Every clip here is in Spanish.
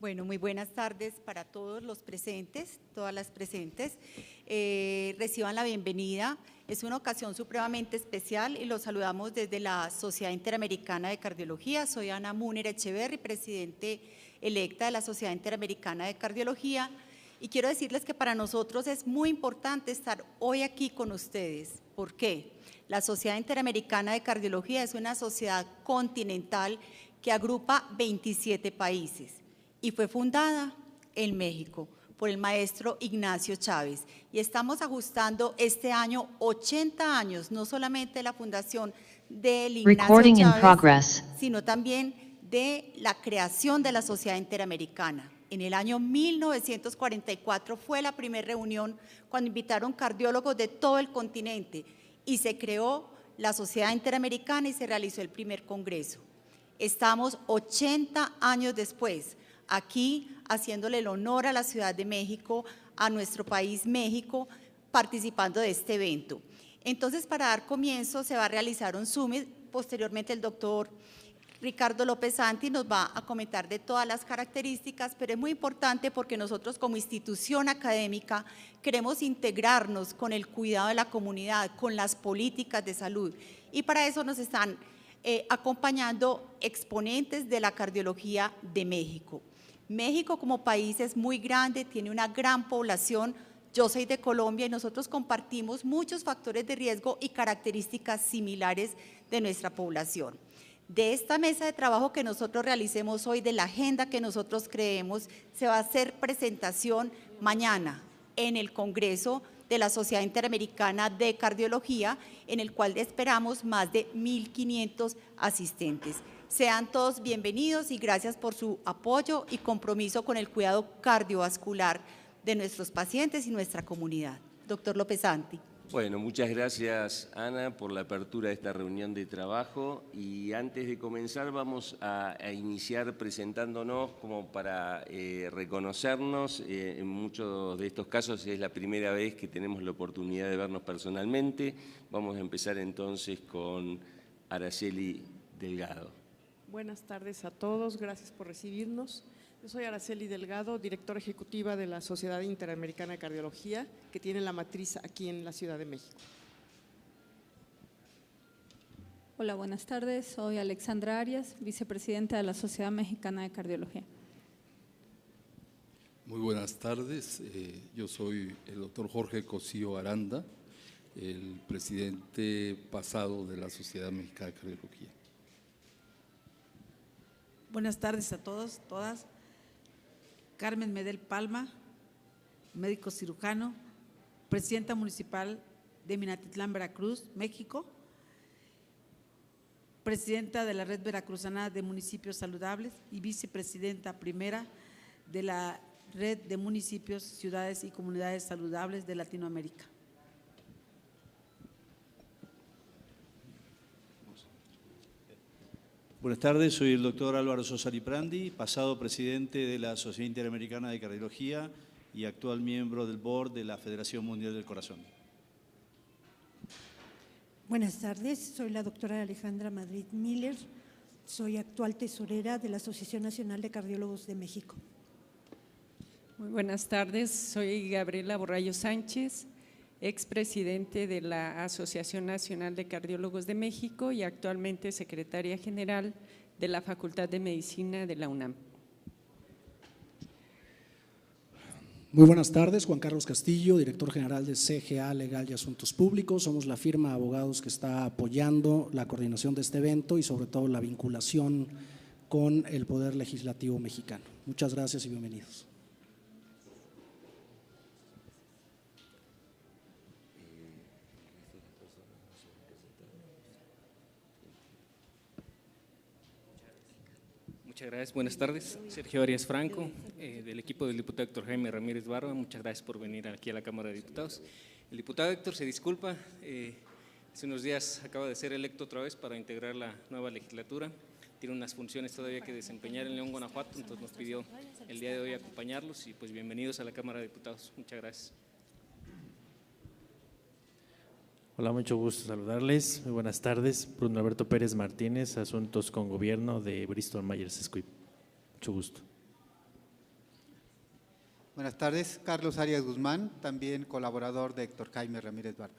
Bueno, muy buenas tardes para todos los presentes, todas las presentes. Reciban la bienvenida. Es una ocasión supremamente especial y los saludamos desde la Sociedad Interamericana de Cardiología. Soy Ana Múner Echeverri, presidente electa de la Sociedad Interamericana de Cardiología. Y quiero decirles que para nosotros es muy importante estar hoy aquí con ustedes. ¿Por qué? La Sociedad Interamericana de Cardiología es una sociedad continental que agrupa 27 países y fue fundada en México por el maestro Ignacio Chávez. Y estamos ajustando este año 80 años, no solamente de la fundación del Ignacio Chávez, sino también de la creación de la Sociedad Interamericana. En el año 1944 fue la primera reunión cuando invitaron cardiólogos de todo el continente y se creó la Sociedad Interamericana y se realizó el primer congreso. Estamos 80 años después, aquí haciéndole el honor a la Ciudad de México, a nuestro país México, participando de este evento. Entonces, para dar comienzo, se va a realizar un summit. Posteriormente, el doctor Ricardo López Santi nos va a comentar de todas las características, pero es muy importante porque nosotros como institución académica queremos integrarnos con el cuidado de la comunidad, con las políticas de salud, y para eso nos están acompañando exponentes de la cardiología de México. México como país es muy grande, tiene una gran población. Yo soy de Colombia y nosotros compartimos muchos factores de riesgo y características similares de nuestra población. De esta mesa de trabajo que nosotros realicemos hoy, de la agenda que nosotros creemos, se va a hacer presentación mañana en el Congreso de la Sociedad Interamericana de Cardiología, en el cual esperamos más de 1.500 asistentes. Sean todos bienvenidos y gracias por su apoyo y compromiso con el cuidado cardiovascular de nuestros pacientes y nuestra comunidad. Doctor López Santi. Bueno, muchas gracias, Ana, por la apertura de esta reunión de trabajo. Y antes de comenzar vamos a iniciar presentándonos como para reconocernos. En muchos de estos casos es la primera vez que tenemos la oportunidad de vernos personalmente. Vamos a empezar entonces con Araceli Delgado. Buenas tardes a todos, gracias por recibirnos. Yo soy Araceli Delgado, directora ejecutiva de la Sociedad Interamericana de Cardiología, que tiene la matriz aquí en la Ciudad de México. Hola, buenas tardes. Soy Alexandra Arias, vicepresidenta de la Sociedad Mexicana de Cardiología. Muy buenas tardes. Yo soy el doctor Jorge Cosío Aranda, el presidente pasado de la Sociedad Mexicana de Cardiología. Buenas tardes a todos, todas. Carmen Medel Palma, médico cirujano, presidenta municipal de Minatitlán, Veracruz, México, presidenta de la Red Veracruzana de Municipios Saludables y vicepresidenta primera de la Red de Municipios, Ciudades y Comunidades Saludables de Latinoamérica. Buenas tardes, soy el doctor Álvaro Sosa Liprandi, pasado presidente de la Sociedad Interamericana de Cardiología y actual miembro del board de la Federación Mundial del Corazón. Buenas tardes, soy la doctora Alejandra Madrid Miller, soy actual tesorera de la Asociación Nacional de Cardiólogos de México. Muy buenas tardes, soy Gabriela Borrallo Sánchez, expresidente de la Asociación Nacional de Cardiólogos de México y actualmente secretaria general de la Facultad de Medicina de la UNAM. Muy buenas tardes, Juan Carlos Castillo, director general de CGA Legal y Asuntos Públicos. Somos la firma de abogados que está apoyando la coordinación de este evento y sobre todo la vinculación con el Poder Legislativo mexicano. Muchas gracias y bienvenidos. Muchas gracias, buenas tardes. Sergio Arias Franco, del equipo del diputado Héctor Jaime Ramírez Barba. Muchas gracias por venir aquí a la Cámara de Diputados. El diputado Héctor se disculpa, hace unos días acaba de ser electo otra vez para integrar la nueva legislatura. Tiene unas funciones todavía que desempeñar en León, Guanajuato, entonces nos pidió el día de hoy acompañarlos y pues bienvenidos a la Cámara de Diputados. Muchas gracias. Hola, mucho gusto saludarles. Muy buenas tardes. Bruno Alberto Pérez Martínez, Asuntos con Gobierno de Bristol Myers Squibb. Mucho gusto. Buenas tardes, Carlos Arias Guzmán, también colaborador de Héctor Jaime Ramírez Barba.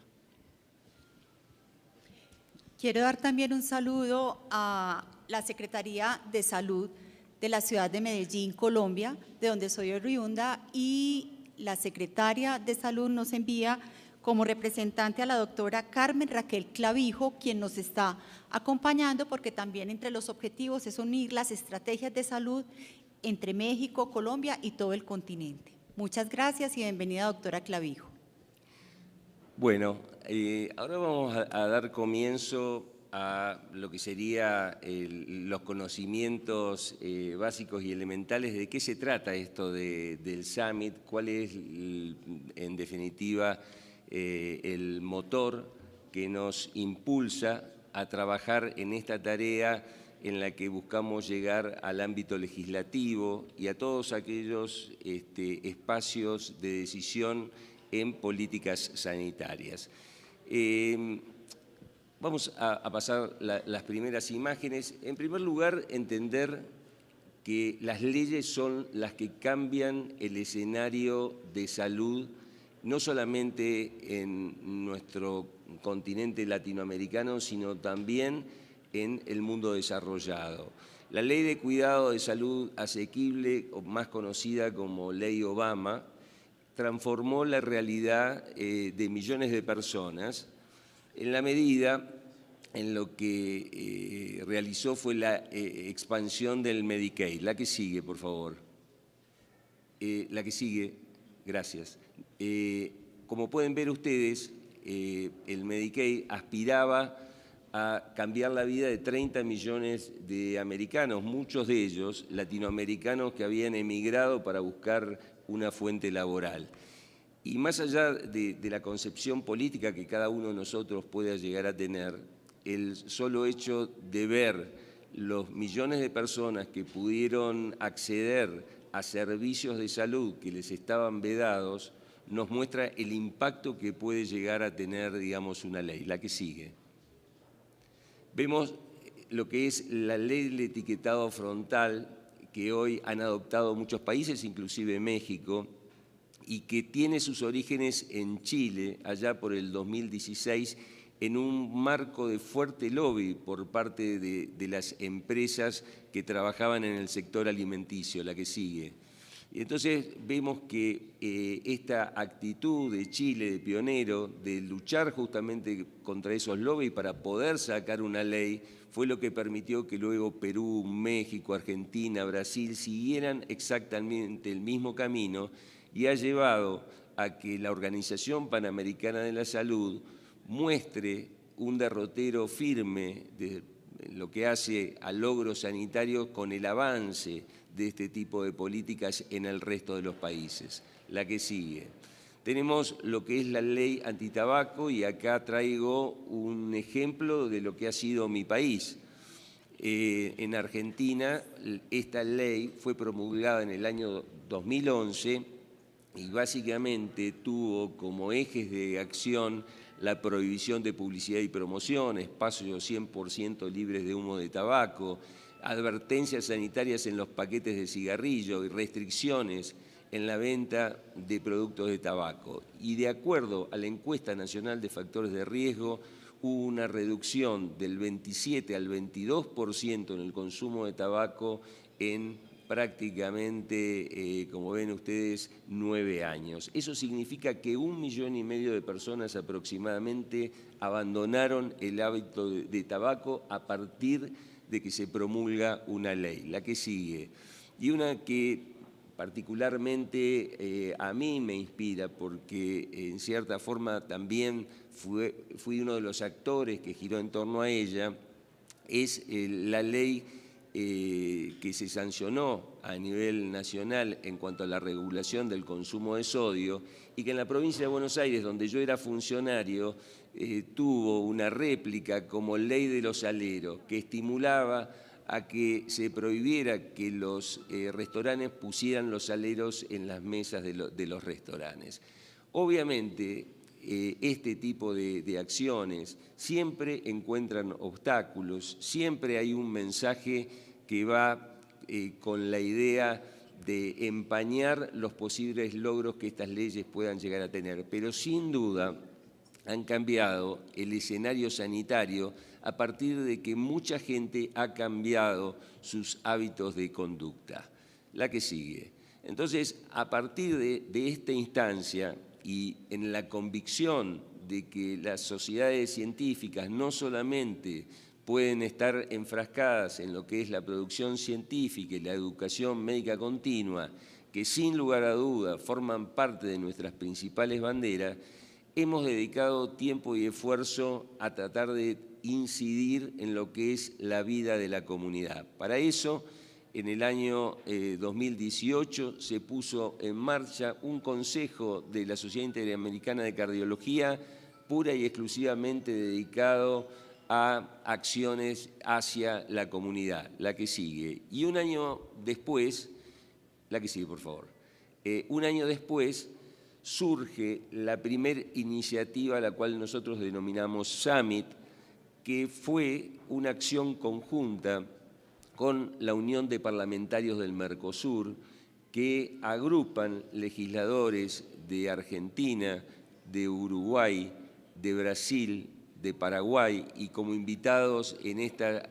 Quiero dar también un saludo a la Secretaría de Salud de la ciudad de Medellín, Colombia, de donde soy oriunda, y la Secretaria de Salud nos envía como representante a la doctora Carmen Raquel Clavijo, quien nos está acompañando, porque también entre los objetivos es unir las estrategias de salud entre México, Colombia y todo el continente. Muchas gracias y bienvenida, doctora Clavijo. Bueno, ahora vamos a dar comienzo a lo que serían los conocimientos básicos y elementales de qué se trata esto del Summit, cuál es en definitiva el motor que nos impulsa a trabajar en esta tarea en la que buscamos llegar al ámbito legislativo y a todos aquellos espacios de decisión en políticas sanitarias. Vamos a pasar las primeras imágenes. En primer lugar, entender que las leyes son las que cambian el escenario de salud, no solamente en nuestro continente latinoamericano, sino también en el mundo desarrollado. La Ley de Cuidado de Salud Asequible, o más conocida como Ley Obama, transformó la realidad de millones de personas en la medida en lo que realizó fue la expansión del Medicaid. La que sigue, por favor. La que sigue, gracias. Como pueden ver ustedes, el Medicaid aspiraba a cambiar la vida de 30 millones de americanos, muchos de ellos latinoamericanos que habían emigrado para buscar una fuente laboral. Y más allá de la concepción política que cada uno de nosotros pueda llegar a tener, el solo hecho de ver los millones de personas que pudieron acceder a servicios de salud que les estaban vedados, nos muestra el impacto que puede llegar a tener, digamos, una ley. La que sigue. Vemos lo que es la ley del etiquetado frontal que hoy han adoptado muchos países, inclusive México, y que tiene sus orígenes en Chile, allá por el 2016, en un marco de fuerte lobby por parte de las empresas que trabajaban en el sector alimenticio. La que sigue. Y entonces vemos que esta actitud de Chile, de pionero, de luchar justamente contra esos lobbies para poder sacar una ley, fue lo que permitió que luego Perú, México, Argentina, Brasil siguieran exactamente el mismo camino y ha llevado a que la Organización Panamericana de la Salud muestre un derrotero firme de lo que hace al logro sanitario con el avance de este tipo de políticas en el resto de los países. La que sigue. Tenemos lo que es la ley antitabaco y acá traigo un ejemplo de lo que ha sido mi país. En Argentina esta ley fue promulgada en el año 2011 y básicamente tuvo como ejes de acción la prohibición de publicidad y promoción, espacios 100% libres de humo de tabaco, advertencias sanitarias en los paquetes de cigarrillo y restricciones en la venta de productos de tabaco. Y de acuerdo a la encuesta nacional de factores de riesgo, hubo una reducción del 27 al 22% en el consumo de tabaco en prácticamente, como ven ustedes, 9 años. Eso significa que 1,5 millones de personas aproximadamente abandonaron el hábito de tabaco a partir de que se promulga una ley. La que sigue. Y una que particularmente a mí me inspira porque en cierta forma también fui uno de los actores que giró en torno a ella, es la ley que se sancionó a nivel nacional en cuanto a la regulación del consumo de sodio y que en la provincia de Buenos Aires, donde yo era funcionario, tuvo una réplica como ley de los aleros que estimulaba a que se prohibiera que los restaurantes pusieran los aleros en las mesas de los restaurantes. Obviamente, este tipo de acciones siempre encuentran obstáculos, siempre hay un mensaje que va con la idea de empañar los posibles logros que estas leyes puedan llegar a tener, pero sin duda han cambiado el escenario sanitario a partir de que mucha gente ha cambiado sus hábitos de conducta. La que sigue. Entonces, a partir de esta instancia y en la convicción de que las sociedades científicas no solamente pueden estar enfrascadas en lo que es la producción científica y la educación médica continua, que sin lugar a duda forman parte de nuestras principales banderas, hemos dedicado tiempo y esfuerzo a tratar de incidir en lo que es la vida de la comunidad. Para eso, en el año 2018 se puso en marcha un consejo de la Sociedad Interamericana de Cardiología pura y exclusivamente dedicado a acciones hacia la comunidad, la que sigue. Y un año después, la que sigue, por favor, un año después surge la primera iniciativa a la cual nosotros denominamos Summit, que fue una acción conjunta con la Unión de Parlamentarios del Mercosur, que agrupan legisladores de Argentina, de Uruguay, de Brasil, de Paraguay, y como invitados en esta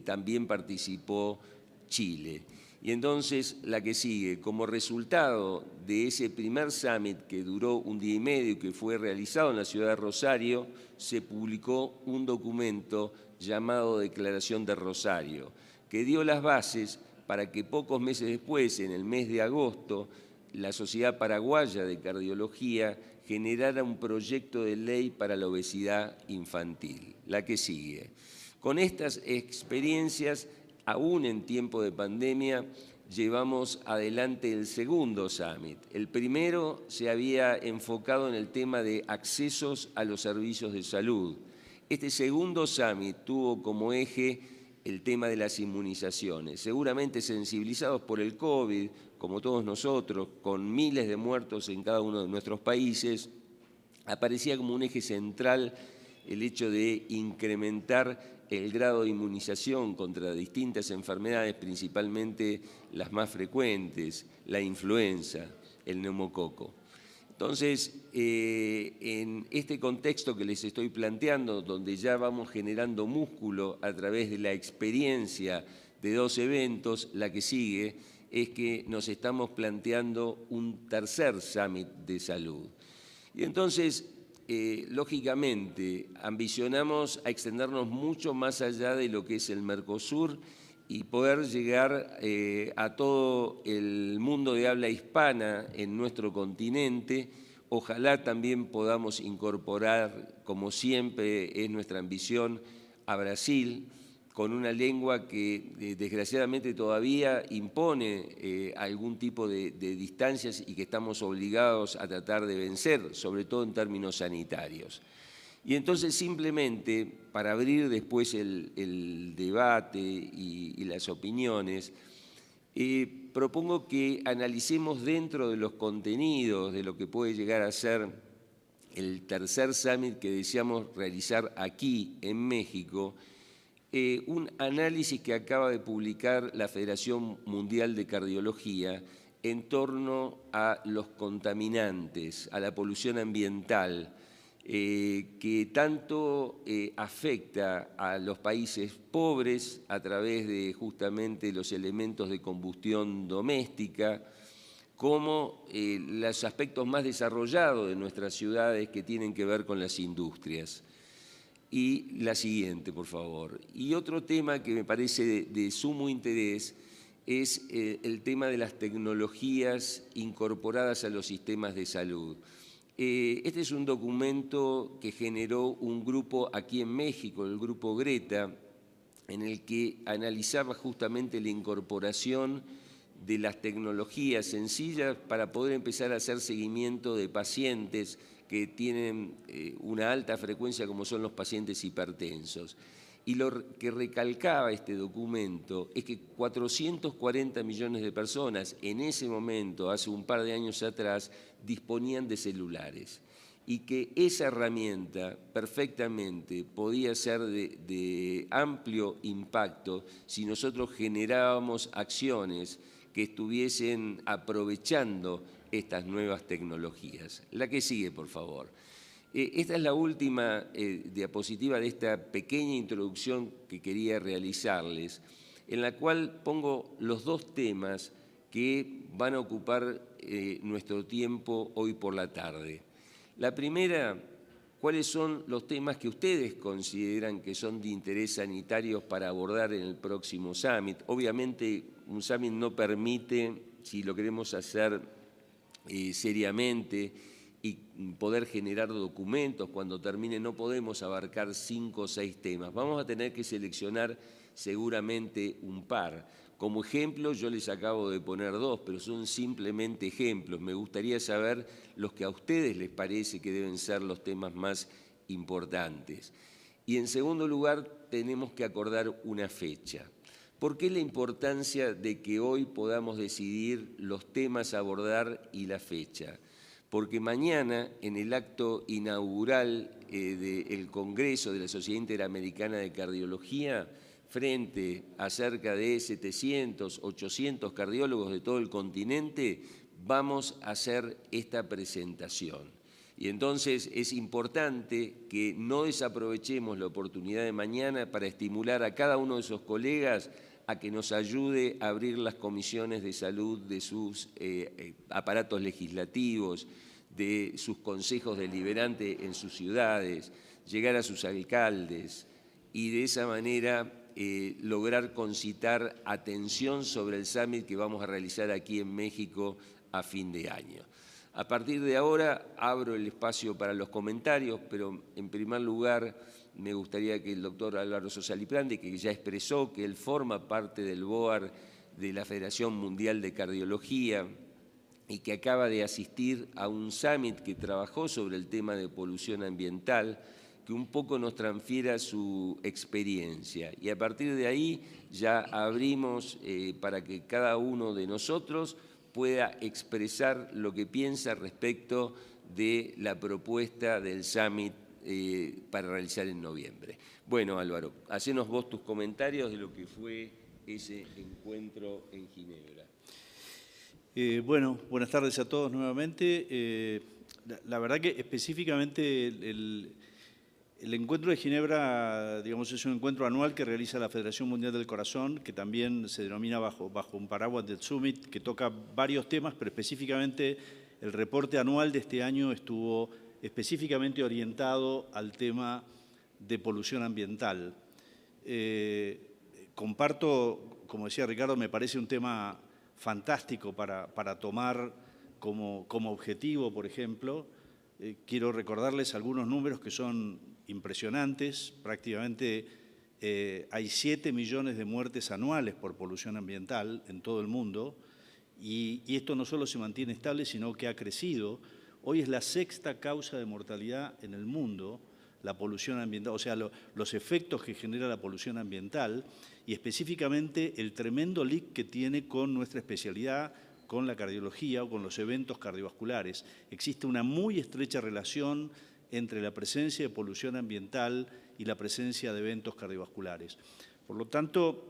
también participó Chile. Y entonces la que sigue, como resultado de ese primer summit que duró un día y medio y que fue realizado en la ciudad de Rosario, se publicó un documento llamado Declaración de Rosario, que dio las bases para que pocos meses después, en el mes de agosto, la Sociedad Paraguaya de Cardiología generara un proyecto de ley para la obesidad infantil. La que sigue. Con estas experiencias, aún en tiempo de pandemia, llevamos adelante el segundo summit. El primero se había enfocado en el tema de accesos a los servicios de salud. Este segundo summit tuvo como eje el tema de las inmunizaciones, seguramente sensibilizados por el COVID, como todos nosotros, con miles de muertos en cada uno de nuestros países, aparecía como un eje central el hecho de incrementar el grado de inmunización contra distintas enfermedades, principalmente las más frecuentes, la influenza, el neumococo. Entonces, en este contexto que les estoy planteando, donde ya vamos generando músculo a través de la experiencia de 2 eventos, la que sigue es que nos estamos planteando un tercer summit de salud. Y entonces, lógicamente, ambicionamos a extendernos mucho más allá de lo que es el Mercosur y poder llegar a todo el mundo de habla hispana en nuestro continente. Ojalá también podamos incorporar, como siempre es nuestra ambición, a Brasil, con una lengua que desgraciadamente todavía impone algún tipo de distancias y que estamos obligados a tratar de vencer, sobre todo en términos sanitarios. Y entonces simplemente, para abrir después el debate y las opiniones, propongo que analicemos dentro de los contenidos de lo que puede llegar a ser el tercer summit que deseamos realizar aquí en México, un análisis que acaba de publicar la Federación Mundial de Cardiología en torno a los contaminantes, a la polución ambiental, que tanto afecta a los países pobres a través de justamente los elementos de combustión doméstica, como los aspectos más desarrollados de nuestras ciudades que tienen que ver con las industrias. Y la siguiente, por favor. Y otro tema que me parece de sumo interés es el tema de las tecnologías incorporadas a los sistemas de salud. Este es un documento que generó un grupo aquí en México, el Grupo Greta, en el que analizaba justamente la incorporación de las tecnologías sencillas para poder empezar a hacer seguimiento de pacientes que tienen una alta frecuencia como son los pacientes hipertensos. Y lo que recalcaba este documento es que 440 millones de personas en ese momento, hace un par de años atrás, disponían de celulares y que esa herramienta perfectamente podía ser de amplio impacto si nosotros generábamos acciones que estuviesen aprovechando estas nuevas tecnologías. La que sigue, por favor. Esta es la última diapositiva de esta pequeña introducción que quería realizarles, en la cual pongo los dos temas que van a ocupar nuestro tiempo hoy por la tarde. La primera, ¿cuáles son los temas que ustedes consideran que son de interés sanitario para abordar en el próximo Summit? Obviamente, un Summit no permite, si lo queremos hacer seriamente y poder generar documentos, cuando termine no podemos abarcar 5 o 6 temas. Vamos a tener que seleccionar seguramente un par. Como ejemplo, yo les acabo de poner 2, pero son simplemente ejemplos. Me gustaría saber los que a ustedes les parece que deben ser los temas más importantes. Y en segundo lugar, tenemos que acordar una fecha. ¿Por qué la importancia de que hoy podamos decidir los temas a abordar y la fecha? Porque mañana, en el acto inaugural del Congreso de la Sociedad Interamericana de Cardiología, frente a cerca de 700, 800 cardiólogos de todo el continente, vamos a hacer esta presentación. Y entonces es importante que no desaprovechemos la oportunidad de mañana para estimular a cada uno de esos colegas a que nos ayude a abrir las comisiones de salud de sus aparatos legislativos, de sus consejos deliberantes en sus ciudades, llegar a sus alcaldes y de esa manera lograr concitar atención sobre el Summit que vamos a realizar aquí en México a fin de año. A partir de ahora abro el espacio para los comentarios, pero en primer lugar me gustaría que el doctor Álvaro Sosa Liprandi, que ya expresó que él forma parte del BOAR de la Federación Mundial de Cardiología y que acaba de asistir a un summit que trabajó sobre el tema de polución ambiental, que un poco nos transfiera su experiencia. Y a partir de ahí ya abrimos para que cada uno de nosotros pueda expresar lo que piensa respecto de la propuesta del Summit para realizar en noviembre. Bueno, Álvaro, hacenos vos tus comentarios de lo que fue ese encuentro en Ginebra. Bueno, buenas tardes a todos nuevamente. La verdad que específicamente el encuentro de Ginebra, digamos, es un encuentro anual que realiza la Federación Mundial del Corazón, que también se denomina bajo un paraguas del Summit, que toca varios temas, pero específicamente el reporte anual de este año estuvo específicamente orientado al tema de polución ambiental. Comparto, como decía Ricardo, me parece un tema fantástico para tomar como objetivo, por ejemplo. Quiero recordarles algunos números que son impresionantes. Prácticamente hay 7 millones de muertes anuales por polución ambiental en todo el mundo y esto no solo se mantiene estable, sino que ha crecido. Hoy es la 6ª causa de mortalidad en el mundo, la polución ambiental, o sea, los efectos que genera la polución ambiental y específicamente el tremendo link que tiene con nuestra especialidad, con la cardiología o con los eventos cardiovasculares. Existe una muy estrecha relación entre la presencia de polución ambiental y la presencia de eventos cardiovasculares. Por lo tanto,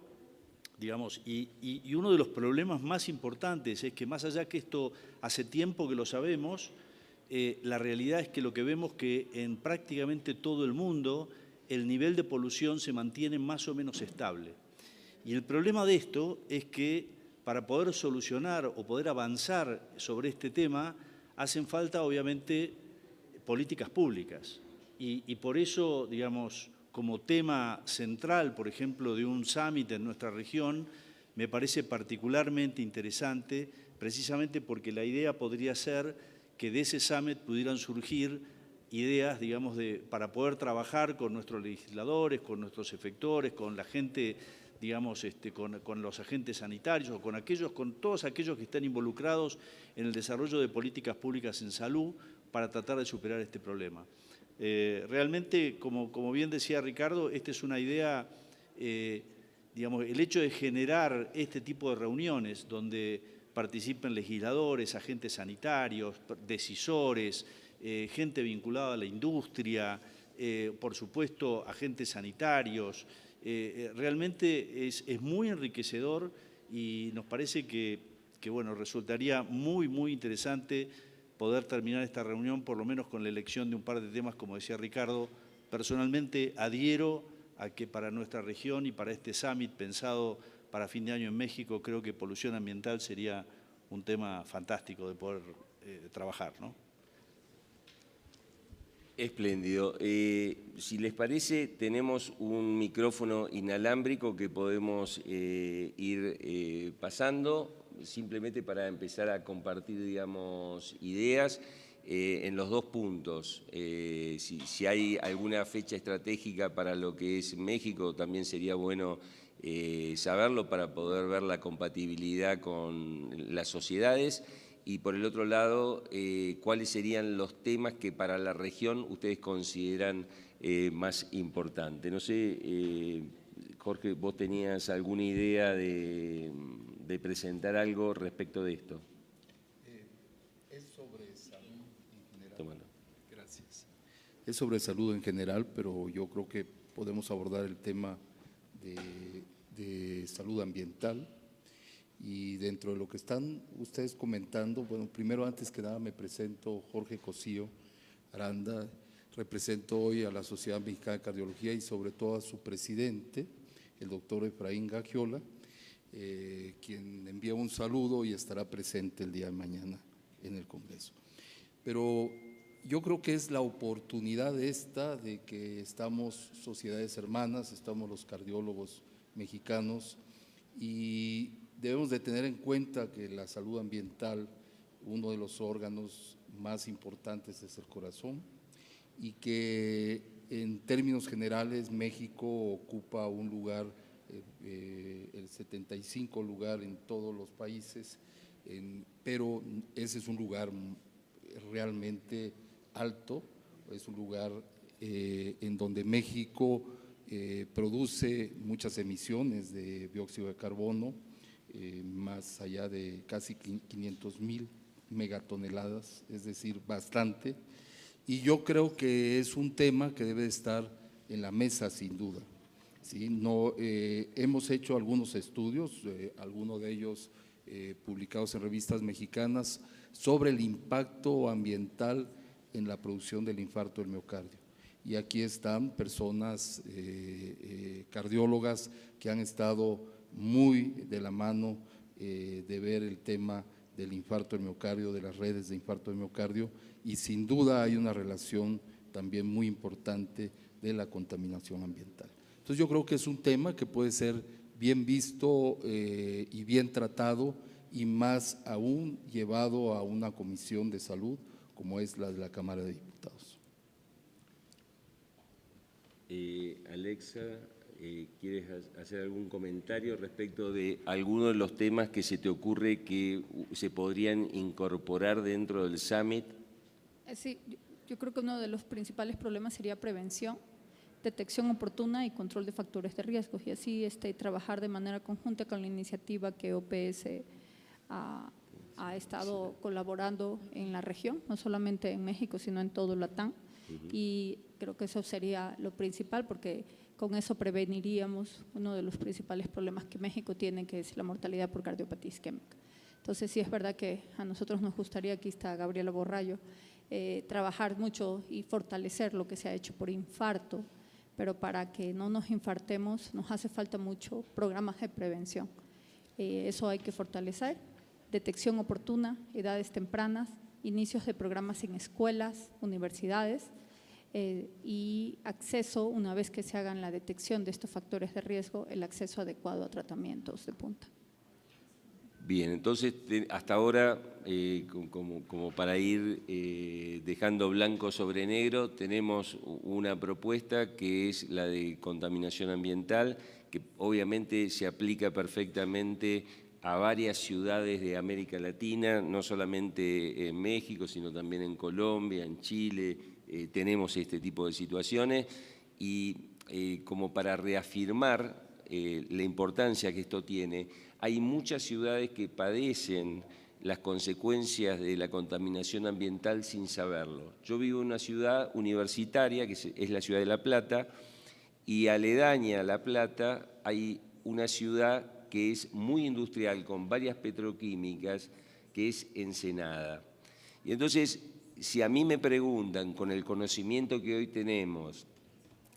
digamos, y uno de los problemas más importantes es que más allá que esto hace tiempo que lo sabemos, la realidad es que lo que vemos que en prácticamente todo el mundo el nivel de polución se mantiene más o menos estable. Y el problema de esto es que para poder solucionar o poder avanzar sobre este tema hacen falta obviamente políticas públicas. Y por eso, digamos, como tema central, por ejemplo, de un summit en nuestra región, me parece particularmente interesante, precisamente porque la idea podría ser que de ese summit pudieran surgir ideas, digamos, para poder trabajar con nuestros legisladores, con nuestros efectores, con la gente, digamos, con los agentes sanitarios o con todos aquellos que están involucrados en el desarrollo de políticas públicas en salud para tratar de superar este problema. Realmente, como bien decía Ricardo, esta es una idea, digamos, el hecho de generar este tipo de reuniones donde participen legisladores, agentes sanitarios, decisores, gente vinculada a la industria, por supuesto, agentes sanitarios. Realmente es muy enriquecedor y nos parece que bueno, resultaría muy, muy interesante poder terminar esta reunión, por lo menos con la elección de un par de temas, como decía Ricardo. Personalmente adhiero a que para nuestra región y para este summit pensado para fin de año en México, creo que polución ambiental sería un tema fantástico de poder trabajar, ¿no? Espléndido. Si les parece, tenemos un micrófono inalámbrico que podemos ir pasando, simplemente para empezar a compartir, digamos, ideas en los dos puntos. Si hay alguna fecha estratégica para lo que es México, también sería bueno saberlo para poder ver la compatibilidad con las sociedades. Y por el otro lado, ¿cuáles serían los temas que para la región ustedes consideran más importantes? No sé, Jorge, ¿vos tenías alguna idea de presentar algo respecto de esto? Es sobre salud en general. Tómalo. Gracias. Es sobre salud en general, pero yo creo que podemos abordar el tema de salud ambiental. Y dentro de lo que están ustedes comentando, bueno, primero, antes que nada, me presento Jorge Cosío Aranda, represento hoy a la Sociedad Mexicana de Cardiología y sobre todo a su presidente, el doctor Efraín Gagiola, quien envía un saludo y estará presente el día de mañana en el Congreso. Pero yo creo que es la oportunidad esta de que estamos sociedades hermanas, estamos los cardiólogos mexicanos y debemos de tener en cuenta que la salud ambiental, uno de los órganos más importantes es el corazón y que en términos generales México ocupa un lugar, el 75 lugar en todos los países, pero ese es un lugar realmente alto, es un lugar en donde México produce muchas emisiones de dióxido de carbono, más allá de casi 500,000 megatoneladas, es decir, bastante. Y yo creo que es un tema que debe estar en la mesa sin duda. ¿Sí? No, hemos hecho algunos estudios, algunos de ellos publicados en revistas mexicanas, sobre el impacto ambiental en la producción del infarto del miocardio. Y aquí están personas cardiólogas que han estado muy de la mano de ver el tema del infarto del miocardio, de las redes de infarto del miocardio, y sin duda hay una relación también muy importante de la contaminación ambiental. Entonces yo creo que es un tema que puede ser bien visto y bien tratado, y más aún llevado a una comisión de salud como es la de la Cámara de Diputados. Alexa, ¿quieres hacer algún comentario respecto de alguno de los temas que se te ocurre que se podrían incorporar dentro del summit? Sí, yo creo que uno de los principales problemas sería prevención, detección oportuna y control de factores de riesgo, y así trabajar de manera conjunta con la iniciativa que OPS ha estado colaborando en la región, no solamente en México, sino en todo Latam. Y creo que eso sería lo principal, porque con eso preveniríamos uno de los principales problemas que México tiene, que es la mortalidad por cardiopatía isquémica. Entonces, sí es verdad que a nosotros nos gustaría, aquí está Gabriela Borrallo, trabajar mucho y fortalecer lo que se ha hecho por infarto, pero para que no nos infartemos nos hace falta mucho programas de prevención. Eso hay que fortalecer, detección oportuna, edades tempranas, inicios de programas en escuelas, universidades, y acceso, una vez que se hagan la detección de estos factores de riesgo, el acceso adecuado a tratamientos de punta. Bien, entonces hasta ahora, como para ir dejando blanco sobre negro, tenemos una propuesta que es la de contaminación ambiental, que obviamente se aplica perfectamente a varias ciudades de América Latina, no solamente en México, sino también en Colombia, en Chile. Tenemos este tipo de situaciones y como para reafirmar la importancia que esto tiene, hay muchas ciudades que padecen las consecuencias de la contaminación ambiental sin saberlo. Yo vivo en una ciudad universitaria, que es la ciudad de La Plata, y aledaña a La Plata hay una ciudad que es muy industrial, con varias petroquímicas, que es Ensenada. Y entonces, si a mí me preguntan, con el conocimiento que hoy tenemos,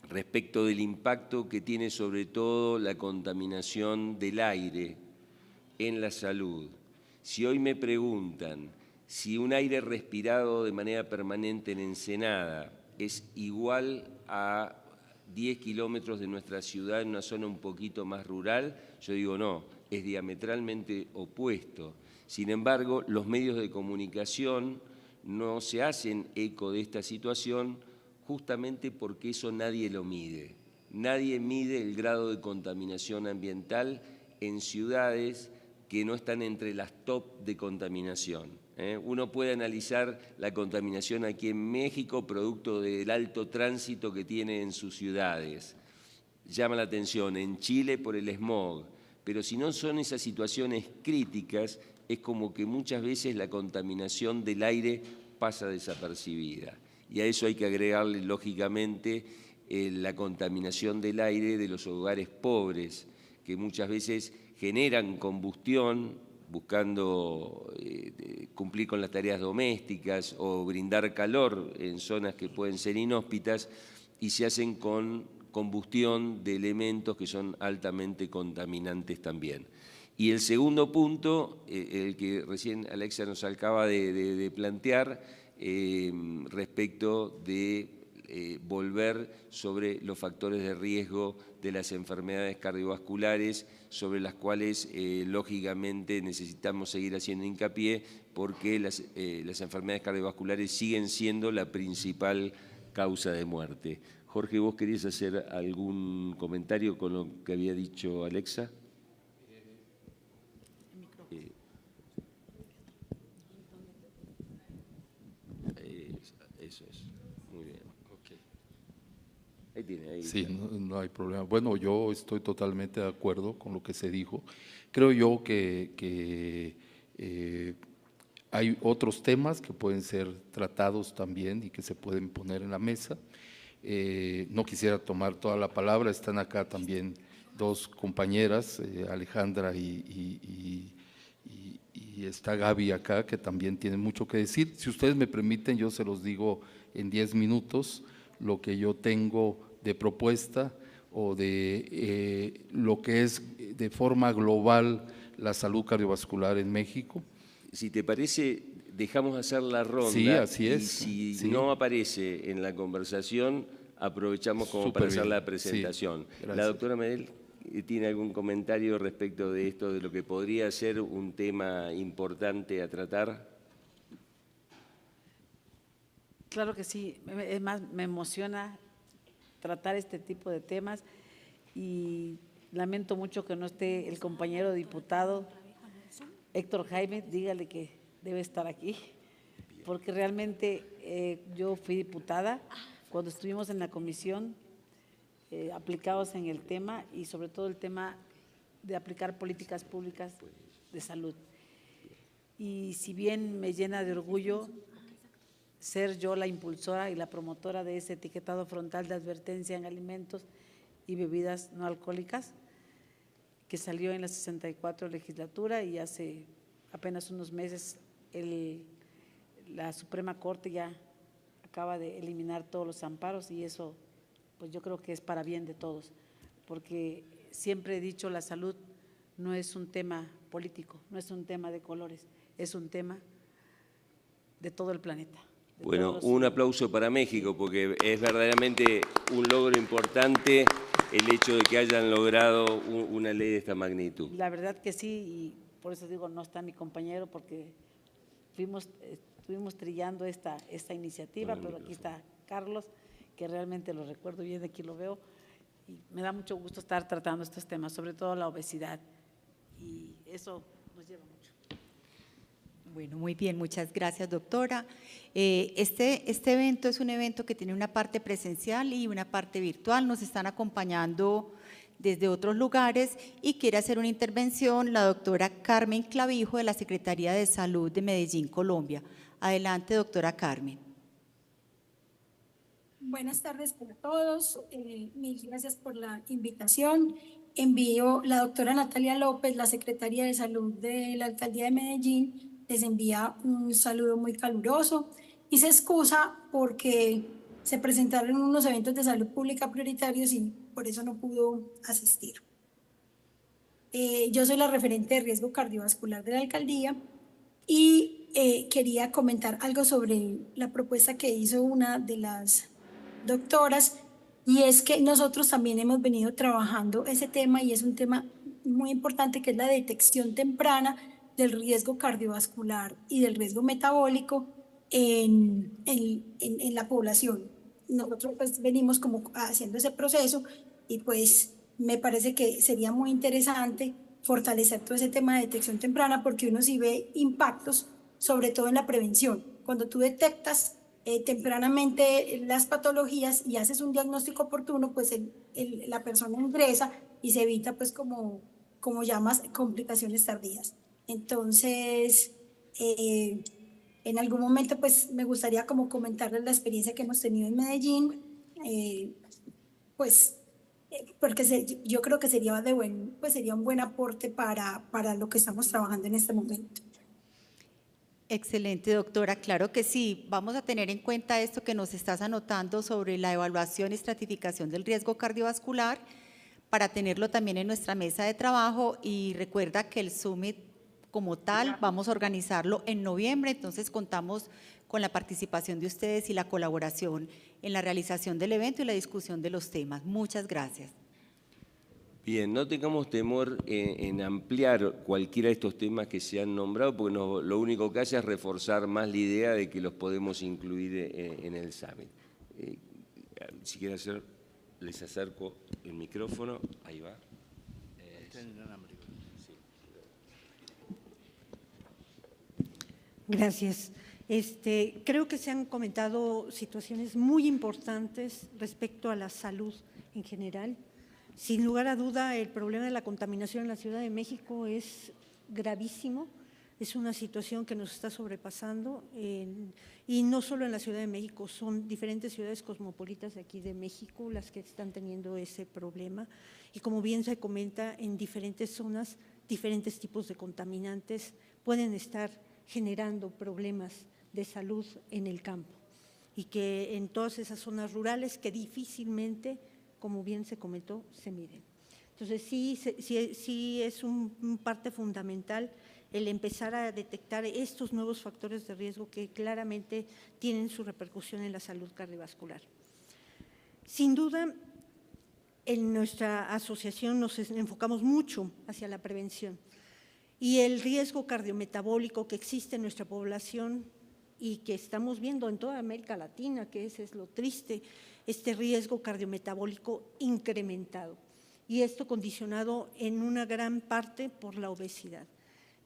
respecto del impacto que tiene sobre todo la contaminación del aire en la salud, si hoy me preguntan si un aire respirado de manera permanente en Ensenada es igual a 10 kilómetros de nuestra ciudad en una zona un poquito más rural, yo digo no, es diametralmente opuesto. Sin embargo, los medios de comunicación no se hacen eco de esta situación justamente porque eso nadie lo mide. Nadie mide el grado de contaminación ambiental en ciudades que no están entre las top de contaminación. Uno puede analizar la contaminación aquí en México producto del alto tránsito que tiene en sus ciudades. Llama la atención, en Chile por el smog, pero si no son esas situaciones críticas, es como que muchas veces la contaminación del aire pasa desapercibida. Y a eso hay que agregarle, lógicamente, la contaminación del aire de los hogares pobres, que muchas veces generan combustión buscando cumplir con las tareas domésticas o brindar calor en zonas que pueden ser inhóspitas y se hacen con combustión de elementos que son altamente contaminantes también. Y el segundo punto, el que recién Alexa nos acaba de plantear, respecto de volver sobre los factores de riesgo de las enfermedades cardiovasculares, sobre las cuales lógicamente necesitamos seguir haciendo hincapié porque las enfermedades cardiovasculares siguen siendo la principal causa de muerte. Jorge, ¿vos querías hacer algún comentario con lo que había dicho Alexa? Eso es. Muy bien. Okay. Ahí tiene. Ahí sí, no hay problema. Bueno, yo estoy totalmente de acuerdo con lo que se dijo. Creo yo que hay otros temas que pueden ser tratados también y que se pueden poner en la mesa. No quisiera tomar toda la palabra, están acá también dos compañeras, Alejandra y está Gaby acá, que también tienen mucho que decir. Si ustedes me permiten, yo se los digo en 10 minutos lo que yo tengo de propuesta o de lo que es de forma global la salud cardiovascular en México. Si te parece, dejamos hacer la ronda. Sí, así es. Y si sí. no aparece en la conversación, aprovechamos como para hacer la presentación. Sí, la doctora Medel tiene algún comentario respecto de esto, de lo que podría ser un tema importante a tratar. Claro que sí, es más, me emociona tratar este tipo de temas y lamento mucho que no esté el compañero diputado Héctor Jaime, dígale que debe estar aquí, porque realmente yo fui diputada cuando estuvimos en la comisión aplicados en el tema y sobre todo el tema de aplicar políticas públicas de salud. Y si bien me llena de orgullo ser yo la impulsora y la promotora de ese etiquetado frontal de advertencia en alimentos y bebidas no alcohólicas, que salió en la 64 legislatura y hace apenas unos meses la Suprema Corte ya acaba de eliminar todos los amparos y eso pues yo creo que es para bien de todos, porque siempre he dicho la salud no es un tema político, no es un tema de colores, es un tema de todo el planeta. Bueno, un aplauso para México, porque es verdaderamente un logro importante el hecho de que hayan logrado una ley de esta magnitud. La verdad que sí, y por eso digo, no está mi compañero, porque estuvimos trillando esta iniciativa, pero aquí está Carlos, que realmente lo recuerdo bien, aquí lo veo, y me da mucho gusto estar tratando estos temas, sobre todo la obesidad, y eso nos lleva mucho. Bueno, muy bien, muchas gracias, doctora. Este evento es un evento que tiene una parte presencial y una parte virtual. Nos están acompañando desde otros lugares y quiere hacer una intervención la doctora Carmen Clavijo de la Secretaría de Salud de Medellín, Colombia. Adelante, doctora Carmen. Buenas tardes para todos. Mil gracias por la invitación. envío, la doctora Natalia López, la secretaria de Salud de la Alcaldía de Medellín, les envía un saludo muy caluroso y se excusa porque se presentaron unos eventos de salud pública prioritarios y por eso no pudo asistir. Yo soy la referente de riesgo cardiovascular de la alcaldía y quería comentar algo sobre la propuesta que hizo una de las doctoras, y es que nosotros también hemos venido trabajando ese tema y es un tema muy importante, que es la detección temprana del riesgo cardiovascular y del riesgo metabólico en la población. Nosotros pues venimos como haciendo ese proceso y pues me parece que sería muy interesante fortalecer todo ese tema de detección temprana, porque uno sí ve impactos, sobre todo en la prevención. Cuando tú detectas tempranamente las patologías y haces un diagnóstico oportuno, pues la persona ingresa y se evita pues como llamas complicaciones tardías. Entonces, en algún momento pues me gustaría como comentarles la experiencia que hemos tenido en Medellín, porque yo creo que sería sería un buen aporte para lo que estamos trabajando en este momento. Excelente, doctora. Claro que sí. Vamos a tener en cuenta esto que nos estás anotando sobre la evaluación y estratificación del riesgo cardiovascular para tenerlo también en nuestra mesa de trabajo, y recuerda que el Summit como tal vamos a organizarlo en noviembre, entonces contamos con la participación de ustedes y la colaboración en la realización del evento y la discusión de los temas. Muchas gracias. Bien, no tengamos temor en ampliar cualquiera de estos temas que se han nombrado, porque lo único que hace es reforzar más la idea de que los podemos incluir en el Summit. Si quieren hacer, les acerco el micrófono. Ahí va. Gracias. Creo que se han comentado situaciones muy importantes respecto a la salud en general. Sin lugar a duda, el problema de la contaminación en la Ciudad de México es gravísimo, es una situación que nos está sobrepasando, y no solo en la Ciudad de México, son diferentes ciudades cosmopolitas de aquí de México las que están teniendo ese problema, y como bien se comenta, en diferentes zonas, diferentes tipos de contaminantes pueden estar generando problemas de salud en el campo, y que en todas esas zonas rurales que difícilmente, como bien se comentó, se miden. Entonces, sí es un parte fundamental el empezar a detectar estos nuevos factores de riesgo que claramente tienen su repercusión en la salud cardiovascular. Sin duda, en nuestra asociación nos enfocamos mucho hacia la prevención, y el riesgo cardiometabólico que existe en nuestra población y que estamos viendo en toda América Latina, que ese es lo triste, este riesgo cardiometabólico incrementado, y esto condicionado en una gran parte por la obesidad.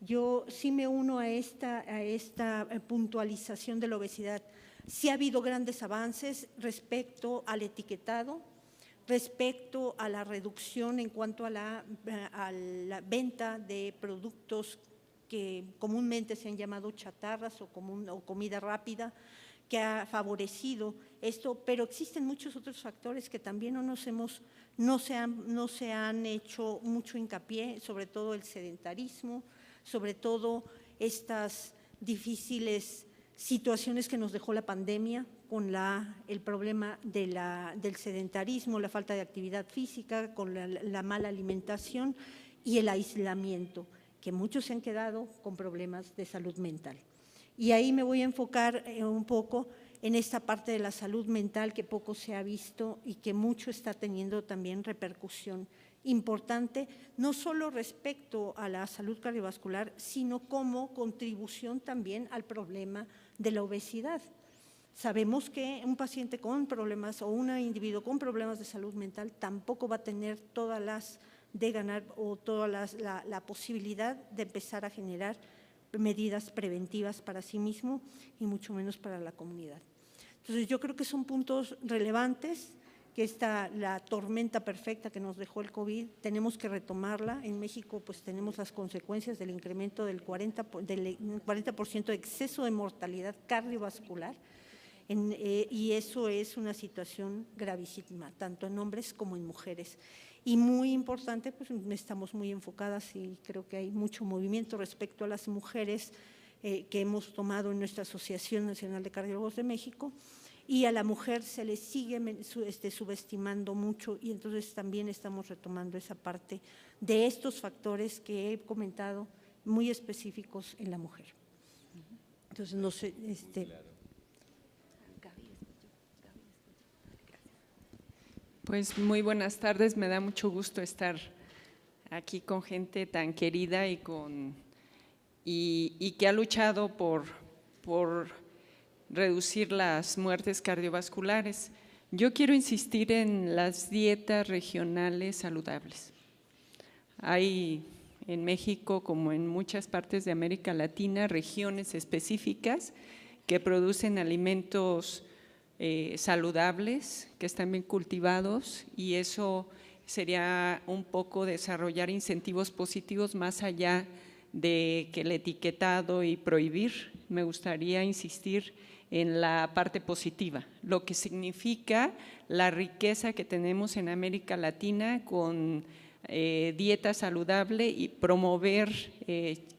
Yo sí me uno a esta puntualización de la obesidad. Sí ha habido grandes avances respecto al etiquetado, respecto a la reducción en cuanto a la venta de productos que comúnmente se han llamado chatarras o comida rápida, que ha favorecido esto, pero existen muchos otros factores que también no se han hecho mucho hincapié, sobre todo el sedentarismo, sobre todo estas difíciles situaciones que nos dejó la pandemia con el problema del sedentarismo, la falta de actividad física, con la mala alimentación y el aislamiento, que muchos se han quedado con problemas de salud mental. Y ahí me voy a enfocar un poco en esta parte de la salud mental que poco se ha visto y que mucho está teniendo también repercusión importante, no solo respecto a la salud cardiovascular, sino como contribución también al problema de la obesidad. Sabemos que un paciente con problemas o un individuo con problemas de salud mental tampoco va a tener todas las de ganar o toda la posibilidad de empezar a generar medidas preventivas para sí mismo y mucho menos para la comunidad. Entonces, yo creo que son puntos relevantes, que la tormenta perfecta que nos dejó el COVID, tenemos que retomarla. En México, pues tenemos las consecuencias del incremento del 40% de exceso de mortalidad cardiovascular, y eso es una situación gravísima, tanto en hombres como en mujeres. Y muy importante, pues estamos muy enfocadas y creo que hay mucho movimiento respecto a las mujeres que hemos tomado en nuestra Asociación Nacional de Cardiólogos de México, y a la mujer se le sigue subestimando mucho, y entonces también estamos retomando esa parte de estos factores que he comentado muy específicos en la mujer. Entonces, no sé, Pues muy buenas tardes, me da mucho gusto estar aquí con gente tan querida y que ha luchado por reducir las muertes cardiovasculares. Yo quiero insistir en las dietas regionales saludables. Hay en México, como en muchas partes de América Latina, regiones específicas que producen alimentos saludables, que están bien cultivados, y eso sería un poco desarrollar incentivos positivos más allá de que el etiquetado y prohibir. Me gustaría insistir en la parte positiva, lo que significa la riqueza que tenemos en América Latina con dieta saludable y promover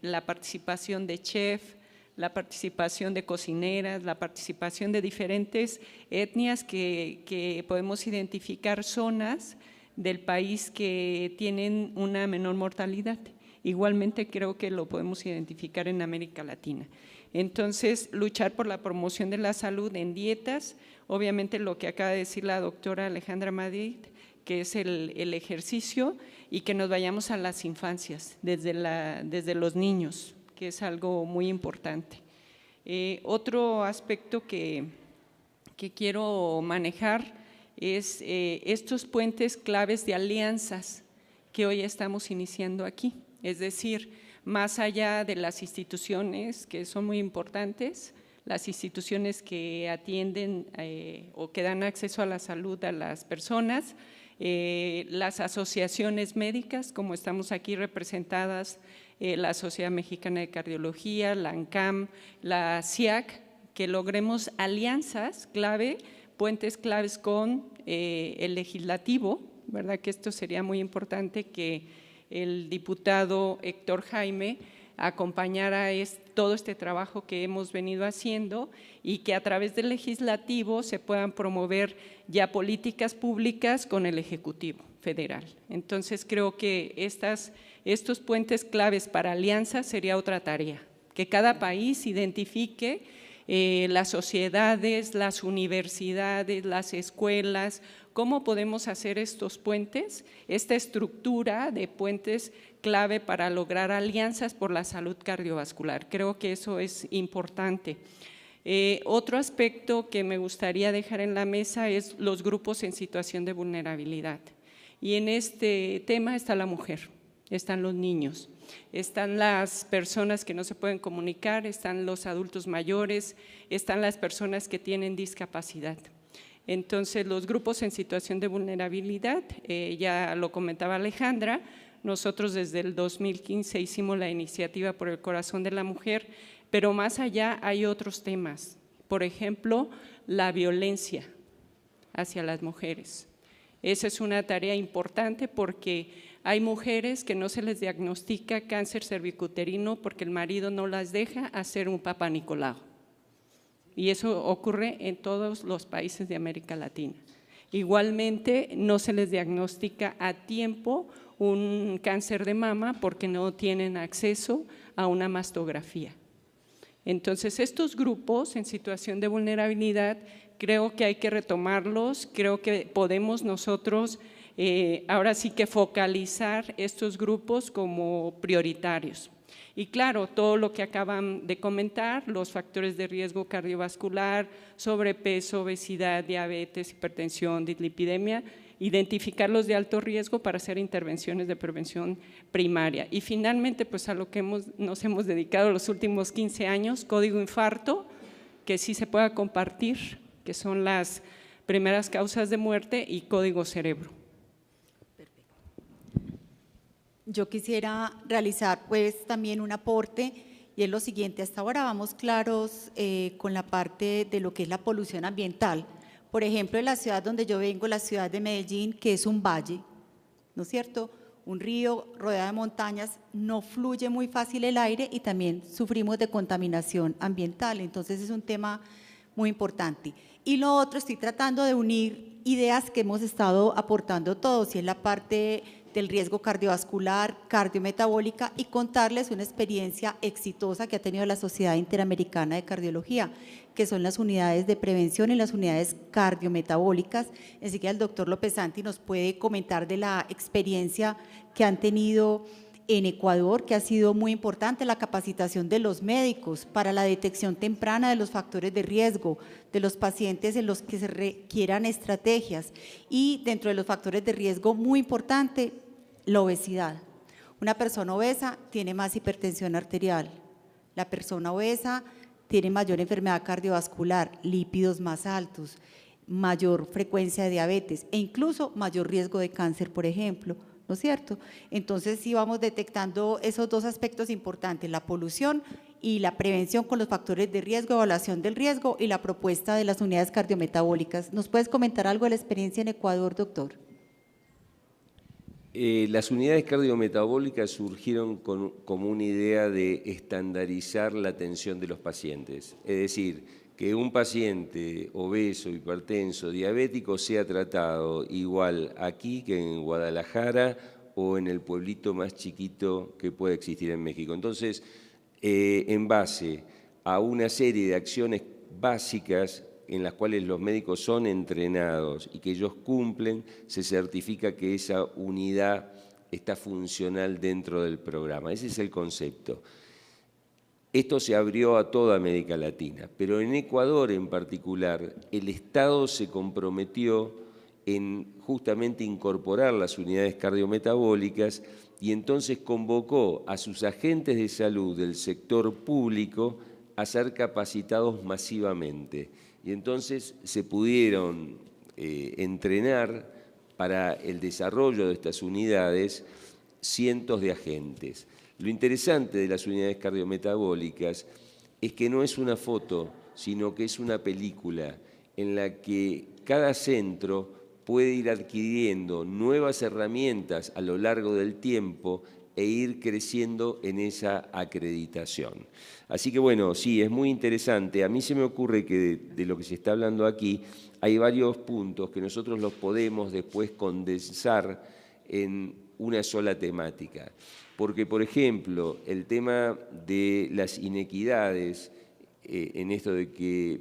la participación de chef, la participación de cocineras, la participación de diferentes etnias que podemos identificar zonas del país que tienen una menor mortalidad. Igualmente creo que lo podemos identificar en América Latina. Entonces, luchar por la promoción de la salud en dietas, obviamente lo que acaba de decir la doctora Alejandra Madrid, que es el ejercicio, y que nos vayamos a las infancias, desde los niños, que es algo muy importante. Otro aspecto que quiero manejar es estos puentes claves de alianzas que hoy estamos iniciando aquí, es decir, más allá de las instituciones que son muy importantes, las instituciones que atienden o que dan acceso a la salud a las personas, las asociaciones médicas, como estamos aquí representadas, la Sociedad Mexicana de Cardiología, la ANCAM, la CIAC, que logremos alianzas clave, puentes claves con el legislativo, ¿verdad? Que esto sería muy importante, que el diputado Héctor Jaime acompañara todo este trabajo que hemos venido haciendo, y que a través del legislativo se puedan promover ya políticas públicas con el Ejecutivo Federal. Entonces creo que estos puentes claves para alianzas sería otra tarea, que cada país identifique las sociedades, las universidades, las escuelas, cómo podemos hacer estos puentes, esta estructura de puentes clave para lograr alianzas por la salud cardiovascular. Creo que eso es importante. Otro aspecto que me gustaría dejar en la mesa es los grupos en situación de vulnerabilidad. Y en este tema está la mujer, están los niños, están las personas que no se pueden comunicar, están los adultos mayores, están las personas que tienen discapacidad. Entonces, los grupos en situación de vulnerabilidad, ya lo comentaba Alejandra, nosotros desde el 2015 hicimos la iniciativa por el corazón de la mujer, pero más allá hay otros temas, por ejemplo, la violencia hacia las mujeres. Esa es una tarea importante porque hay mujeres que no se les diagnostica cáncer cervicuterino porque el marido no las deja hacer un Papá Nicolau. Y eso ocurre en todos los países de América Latina. Igualmente, no se les diagnostica a tiempo un cáncer de mama porque no tienen acceso a una mastografía. Entonces, estos grupos en situación de vulnerabilidad creo que hay que retomarlos, creo que podemos nosotros ahora sí que focalizar estos grupos como prioritarios. Y claro, todo lo que acaban de comentar, los factores de riesgo cardiovascular, sobrepeso, obesidad, diabetes, hipertensión, dislipidemia, identificarlos de alto riesgo para hacer intervenciones de prevención primaria. Y finalmente, pues a lo que nos hemos dedicado los últimos 15 años, código infarto, que sí se pueda compartir, que son las primeras causas de muerte, y código cerebro. Yo quisiera realizar pues también un aporte, y es lo siguiente: hasta ahora vamos claros con la parte de lo que es la polución ambiental. Por ejemplo, en la ciudad donde yo vengo, la ciudad de Medellín, que es un valle, ¿no es cierto? Un río rodeado de montañas, no fluye muy fácil el aire y también sufrimos de contaminación ambiental, entonces es un tema muy importante. Y lo otro, estoy tratando de unir ideas que hemos estado aportando todos, y es la parte del riesgo cardiovascular, cardiometabólica, y contarles una experiencia exitosa que ha tenido la Sociedad Interamericana de Cardiología, que son las unidades de prevención y las unidades cardiometabólicas. Así que el doctor López Santi nos puede comentar de la experiencia que han tenido en Ecuador, que ha sido muy importante, la capacitación de los médicos para la detección temprana de los factores de riesgo, de los pacientes en los que se requieran estrategias, y dentro de los factores de riesgo muy importante, la obesidad. Una persona obesa tiene más hipertensión arterial, la persona obesa tiene mayor enfermedad cardiovascular, lípidos más altos, mayor frecuencia de diabetes e incluso mayor riesgo de cáncer, por ejemplo, ¿no es cierto? Entonces, sí vamos detectando esos dos aspectos importantes, la polución y la prevención con los factores de riesgo, evaluación del riesgo y la propuesta de las unidades cardiometabólicas. ¿Nos puedes comentar algo de la experiencia en Ecuador, doctor? Las unidades cardiometabólicas surgieron como una idea de estandarizar la atención de los pacientes, es decir, que un paciente obeso, hipertenso, diabético sea tratado igual aquí que en Guadalajara o en el pueblito más chiquito que pueda existir en México. Entonces, en base a una serie de acciones básicas en las cuales los médicos son entrenados y que ellos cumplen, se certifica que esa unidad está funcional dentro del programa. Ese es el concepto. Esto se abrió a toda América Latina, pero en Ecuador en particular, el Estado se comprometió en justamente incorporar las unidades cardiometabólicas y entonces convocó a sus agentes de salud del sector público a ser capacitados masivamente. Y entonces se pudieron entrenar para el desarrollo de estas unidades cientos de agentes. Lo interesante de las unidades cardiometabólicas es que no es una foto, sino que es una película en la que cada centro puede ir adquiriendo nuevas herramientas a lo largo del tiempo e ir creciendo en esa acreditación. Así que bueno, sí, es muy interesante. A mí se me ocurre que de lo que se está hablando aquí hay varios puntos que nosotros los podemos después condensar en una sola temática. Porque, por ejemplo, el tema de las inequidades, en esto de que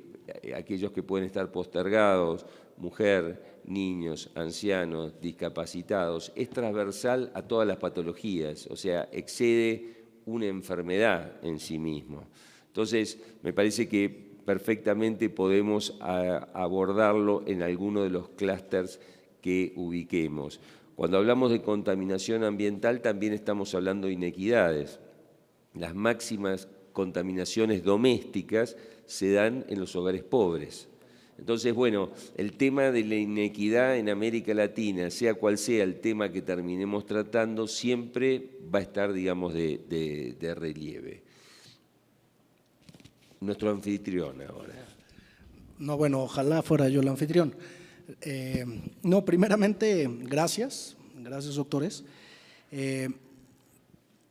aquellos que pueden estar postergados, mujer, niños, ancianos, discapacitados, es transversal a todas las patologías, o sea, excede una enfermedad en sí mismo. Entonces, me parece que perfectamente podemos abordarlo en alguno de los clústeres que ubiquemos. Cuando hablamos de contaminación ambiental también estamos hablando de inequidades. Las máximas contaminaciones domésticas se dan en los hogares pobres. Entonces, bueno, el tema de la inequidad en América Latina, sea cual sea el tema que terminemos tratando, siempre va a estar, digamos, de relieve. Nuestro anfitrión ahora. No, bueno, ojalá fuera yo el anfitrión. No, primeramente, gracias doctores.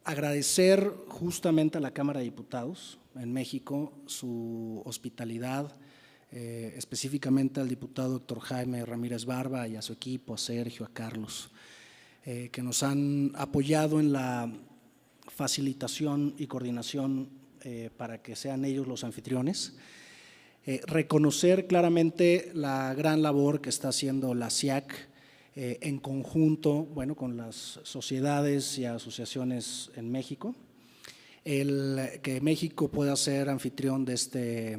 Agradecer justamente a la Cámara de Diputados en México su hospitalidad, específicamente al diputado doctor Jaime Ramírez Barba y a su equipo, a Sergio, a Carlos, que nos han apoyado en la facilitación y coordinación para que sean ellos los anfitriones. Reconocer claramente la gran labor que está haciendo la SIAC en conjunto, bueno, con las sociedades y asociaciones en México. Que México pueda ser anfitrión de este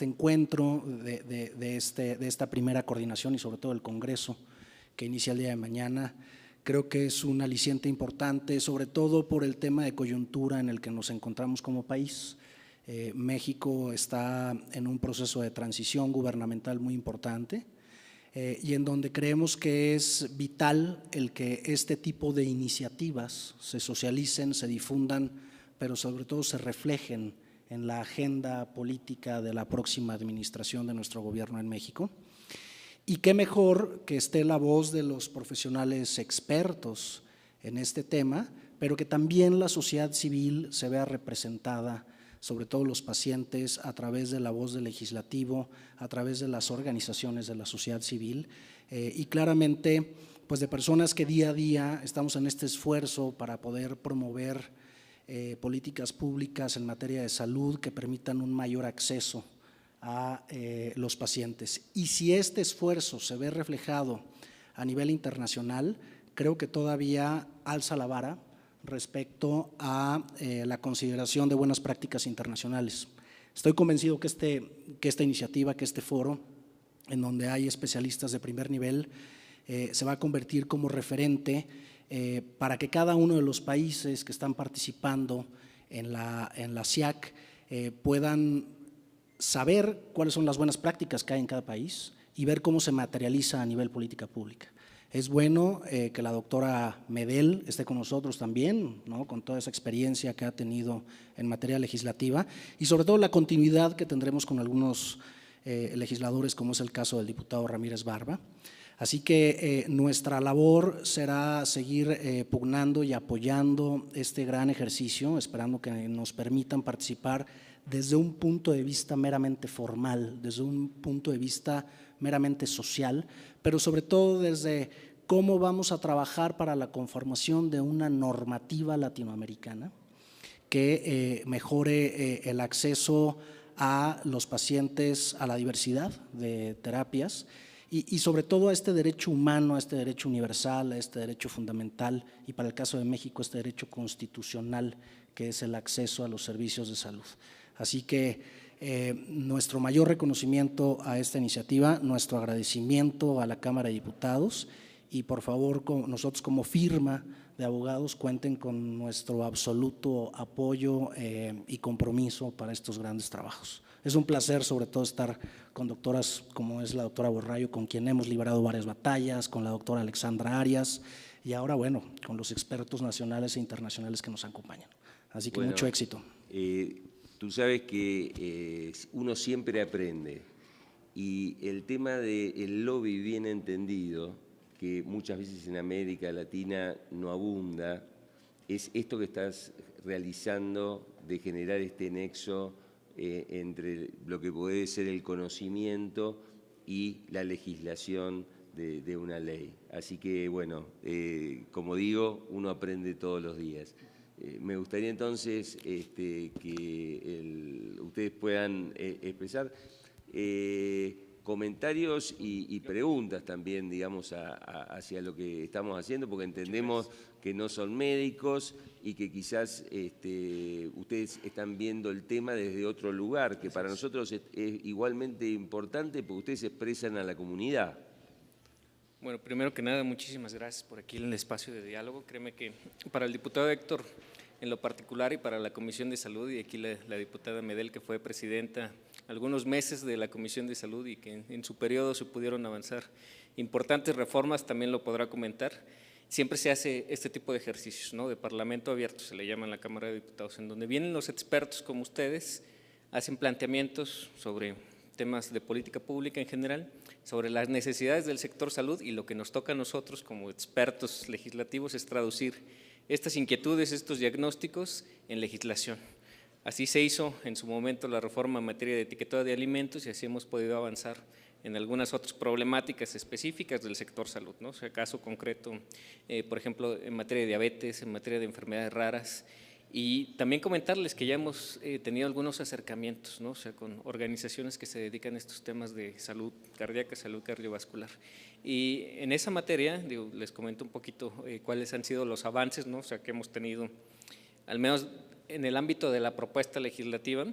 encuentro, de esta primera coordinación y sobre todo el Congreso que inicia el día de mañana, creo que es un aliciente importante, sobre todo por el tema de coyuntura en el que nos encontramos como país. México está en un proceso de transición gubernamental muy importante y en donde creemos que es vital el que este tipo de iniciativas se socialicen, se difundan, pero sobre todo se reflejen en la agenda política de la próxima administración de nuestro gobierno en México. Y qué mejor que esté la voz de los profesionales expertos en este tema, pero que también la sociedad civil se vea representada, sobre todo los pacientes, a través de la voz del legislativo, a través de las organizaciones de la sociedad civil y claramente pues de personas que día a día estamos en este esfuerzo para poder promover políticas públicas en materia de salud que permitan un mayor acceso a los pacientes. Y si este esfuerzo se ve reflejado a nivel internacional, creo que todavía alza la vara respecto a la consideración de buenas prácticas internacionales. Estoy convencido que esta iniciativa, que este foro, en donde hay especialistas de primer nivel, se va a convertir como referente para que cada uno de los países que están participando en la CIAC puedan saber cuáles son las buenas prácticas que hay en cada país y ver cómo se materializa a nivel política pública. Es bueno que la doctora Medel esté con nosotros también, ¿no? Con toda esa experiencia que ha tenido en materia legislativa y sobre todo la continuidad que tendremos con algunos legisladores, como es el caso del diputado Ramírez Barba. Así que nuestra labor será seguir pugnando y apoyando este gran ejercicio, esperando que nos permitan participar desde un punto de vista meramente formal, desde un punto de vista meramente social, pero sobre todo desde cómo vamos a trabajar para la conformación de una normativa latinoamericana que mejore el acceso a los pacientes a la diversidad de terapias y sobre todo a este derecho humano, a este derecho universal, a este derecho fundamental y para el caso de México este derecho constitucional que es el acceso a los servicios de salud. Así que nuestro mayor reconocimiento a esta iniciativa, nuestro agradecimiento a la Cámara de Diputados y por favor nosotros como firma de abogados cuenten con nuestro absoluto apoyo y compromiso para estos grandes trabajos. Es un placer sobre todo estar con doctoras como es la doctora Borrayo, con quien hemos librado varias batallas, con la doctora Alexandra Arias y ahora bueno, con los expertos nacionales e internacionales que nos acompañan. Así que bueno, mucho éxito. Tú sabes que uno siempre aprende y el tema del lobby bien entendido, que muchas veces en América Latina no abunda, es esto que estás realizando de generar este nexo entre lo que puede ser el conocimiento y la legislación de una ley. Así que, bueno, como digo, uno aprende todos los días. Me gustaría entonces que ustedes puedan expresar comentarios y preguntas también, digamos, hacia lo que estamos haciendo, porque entendemos que no son médicos y que quizás ustedes están viendo el tema desde otro lugar, que para nosotros es igualmente importante porque ustedes expresan a la comunidad. Bueno, primero que nada, muchísimas gracias por aquí en el espacio de diálogo. Créeme que para el diputado Héctor en lo particular y para la Comisión de Salud y aquí la diputada Medel, que fue presidenta algunos meses de la Comisión de Salud y que en su periodo se pudieron avanzar importantes reformas, también lo podrá comentar. Siempre se hace este tipo de ejercicios, ¿no? De parlamento abierto, se le llama en la Cámara de Diputados, en donde vienen los expertos como ustedes, hacen planteamientos sobre temas de política pública en general, sobre las necesidades del sector salud y lo que nos toca a nosotros como expertos legislativos es traducir estas inquietudes, estos diagnósticos en legislación. Así se hizo en su momento la reforma en materia de etiquetado de alimentos y así hemos podido avanzar en algunas otras problemáticas específicas del sector salud, ¿no? O sea, caso concreto, por ejemplo, en materia de diabetes, en materia de enfermedades raras. Y también comentarles que ya hemos tenido algunos acercamientos, ¿no? O sea, con organizaciones que se dedican a estos temas de salud cardíaca, salud cardiovascular. Y en esa materia, digo, les comento un poquito cuáles han sido los avances, ¿no? O sea, que hemos tenido, al menos en el ámbito de la propuesta legislativa.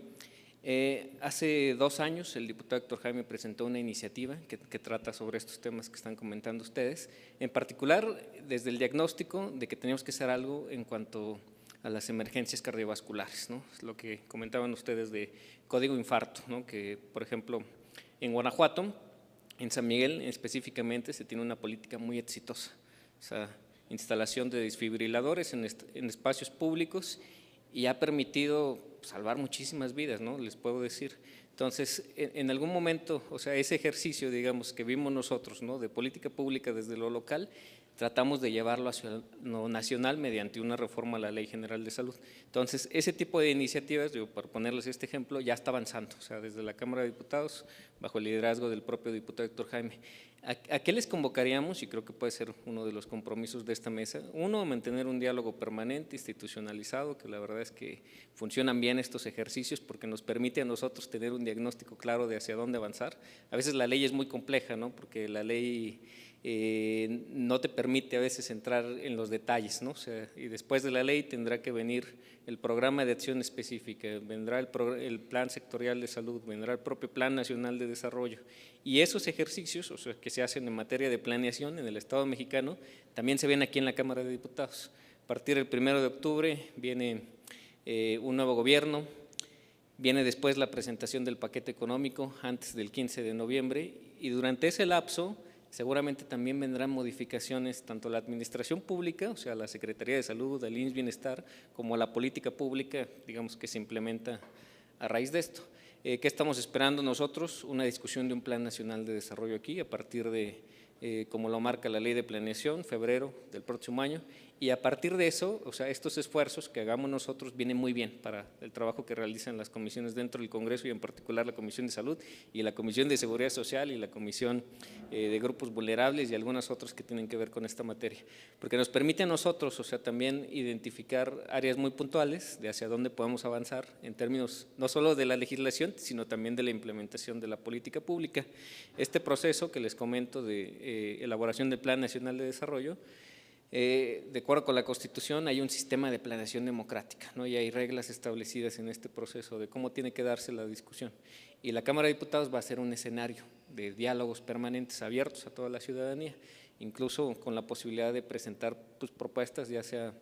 Hace 2 años el diputado Héctor Jaime presentó una iniciativa que trata sobre estos temas que están comentando ustedes, en particular desde el diagnóstico de que teníamos que hacer algo en cuanto a las emergencias cardiovasculares, ¿no? Es lo que comentaban ustedes de código infarto, ¿no? Que, por ejemplo, en Guanajuato, en San Miguel específicamente, se tiene una política muy exitosa, o sea, instalación de desfibriladores en espacios públicos y ha permitido salvar muchísimas vidas, ¿no? Les puedo decir, Entonces, en algún momento, o sea, ese ejercicio, digamos, que vimos nosotros, ¿no?, de política pública desde lo local, tratamos de llevarlo hacia lo nacional mediante una reforma a la Ley General de Salud. Entonces, ese tipo de iniciativas, digo, para ponerles este ejemplo, ya está avanzando, o sea, desde la Cámara de Diputados, bajo el liderazgo del propio diputado Héctor Jaime. ¿A qué les convocaríamos? Y creo que puede ser uno de los compromisos de esta mesa. Uno, mantener un diálogo permanente, institucionalizado, que la verdad es que funcionan bien estos ejercicios porque nos permite a nosotros tener un diagnóstico claro de hacia dónde avanzar. A veces la ley es muy compleja, ¿no?, porque la ley no te permite a veces entrar en los detalles, ¿no? O sea, y después de la ley tendrá que venir el programa de acción específica, vendrá el plan sectorial de salud, vendrá el propio plan nacional de desarrollo, y esos ejercicios, o sea, que se hacen en materia de planeación en el Estado mexicano, también se ven aquí en la Cámara de Diputados. A partir del 1 de octubre viene un nuevo gobierno, viene después la presentación del paquete económico antes del 15 de noviembre, y durante ese lapso seguramente también vendrán modificaciones tanto a la administración pública, o sea, a la Secretaría de Salud, al IMSS Bienestar, como a la política pública, digamos, que se implementa a raíz de esto. ¿Qué estamos esperando nosotros? Una discusión de un Plan Nacional de Desarrollo aquí, a partir de, como lo marca la Ley de Planeación, febrero del próximo año, y a partir de eso, o sea, estos esfuerzos que hagamos nosotros vienen muy bien para el trabajo que realizan las comisiones dentro del Congreso, y en particular la Comisión de Salud y la Comisión de Seguridad Social y la Comisión de Grupos Vulnerables y algunas otras que tienen que ver con esta materia, porque nos permite a nosotros, o sea, también identificar áreas muy puntuales de hacia dónde podemos avanzar en términos no solo de la legislación, sino también de la implementación de la política pública. Este proceso que les comento de elaboración del Plan Nacional de Desarrollo, de acuerdo con la Constitución, hay un sistema de planeación democrática, ¿no?, y hay reglas establecidas en este proceso de cómo tiene que darse la discusión. Y la Cámara de Diputados va a ser un escenario de diálogos permanentes abiertos a toda la ciudadanía, incluso con la posibilidad de presentar pues, propuestas, ya sea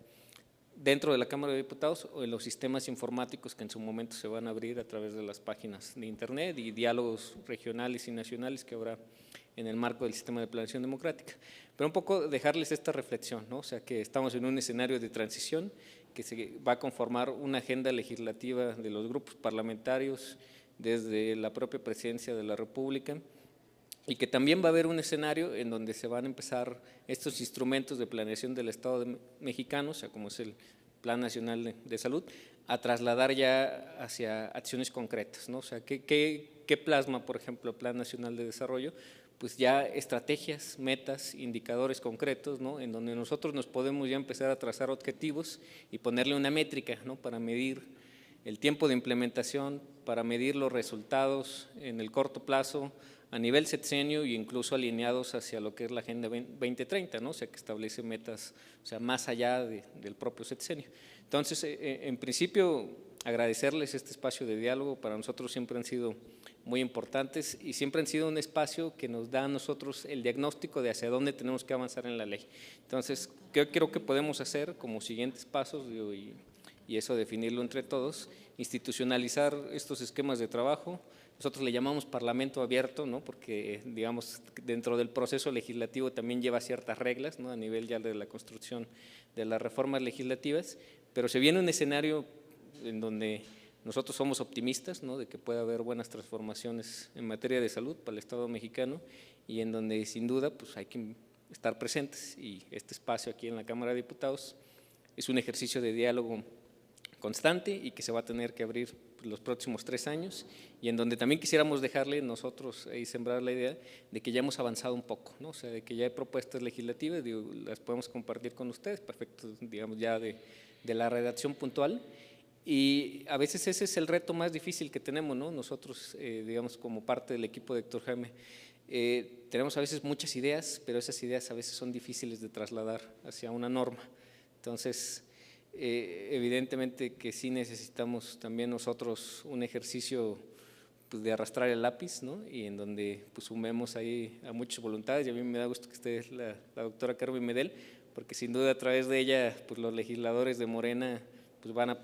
dentro de la Cámara de Diputados o en los sistemas informáticos que en su momento se van a abrir a través de las páginas de internet, y diálogos regionales y nacionales que habrá en el marco del sistema de planeación democrática. Pero un poco dejarles esta reflexión, ¿no? O sea, que estamos en un escenario de transición, que se va a conformar una agenda legislativa de los grupos parlamentarios desde la propia Presidencia de la República, y que también va a haber un escenario en donde se van a empezar estos instrumentos de planeación del Estado mexicano, o sea, como es el Plan Nacional de Salud, a trasladar ya hacia acciones concretas, ¿no? O sea, ¿qué plasma, por ejemplo, el Plan Nacional de Desarrollo? Pues ya estrategias, metas, indicadores concretos, ¿no?, en donde nosotros nos podemos ya empezar a trazar objetivos y ponerle una métrica, ¿no?, para medir el tiempo de implementación, para medir los resultados en el corto plazo, a nivel sexenio, e incluso alineados hacia lo que es la Agenda 2030, ¿no?, o sea, que establece metas, o sea, más allá del propio sexenio. Entonces, en principio, agradecerles este espacio de diálogo. Para nosotros siempre han sido muy importantes y siempre han sido un espacio que nos da a nosotros el diagnóstico de hacia dónde tenemos que avanzar en la ley. Entonces, ¿qué creo que podemos hacer como siguientes pasos? Y eso definirlo entre todos, institucionalizar estos esquemas de trabajo. Nosotros le llamamos Parlamento abierto, ¿no?, porque, digamos, dentro del proceso legislativo también lleva ciertas reglas, ¿no?, a nivel ya de la construcción de las reformas legislativas, pero se viene un escenario en donde nosotros somos optimistas, ¿no?, de que pueda haber buenas transformaciones en materia de salud para el Estado mexicano, y en donde sin duda pues hay que estar presentes, y este espacio aquí en la Cámara de Diputados es un ejercicio de diálogo constante y que se va a tener que abrir los próximos 3 años, y en donde también quisiéramos dejarle nosotros y sembrar la idea de que ya hemos avanzado un poco, ¿no? O sea, de que ya hay propuestas legislativas, digo, las podemos compartir con ustedes, perfecto, digamos, ya de la redacción puntual. Y a veces ese es el reto más difícil que tenemos, ¿no? Nosotros, digamos, como parte del equipo de Héctor Jaime, tenemos a veces muchas ideas, pero esas ideas a veces son difíciles de trasladar hacia una norma. Entonces, evidentemente que sí necesitamos también nosotros un ejercicio pues, de arrastrar el lápiz, ¿no? Y en donde pues, sumemos ahí a muchas voluntades, y a mí me da gusto que esté la doctora Carmen Medel, porque sin duda a través de ella pues, los legisladores de Morena pues, van a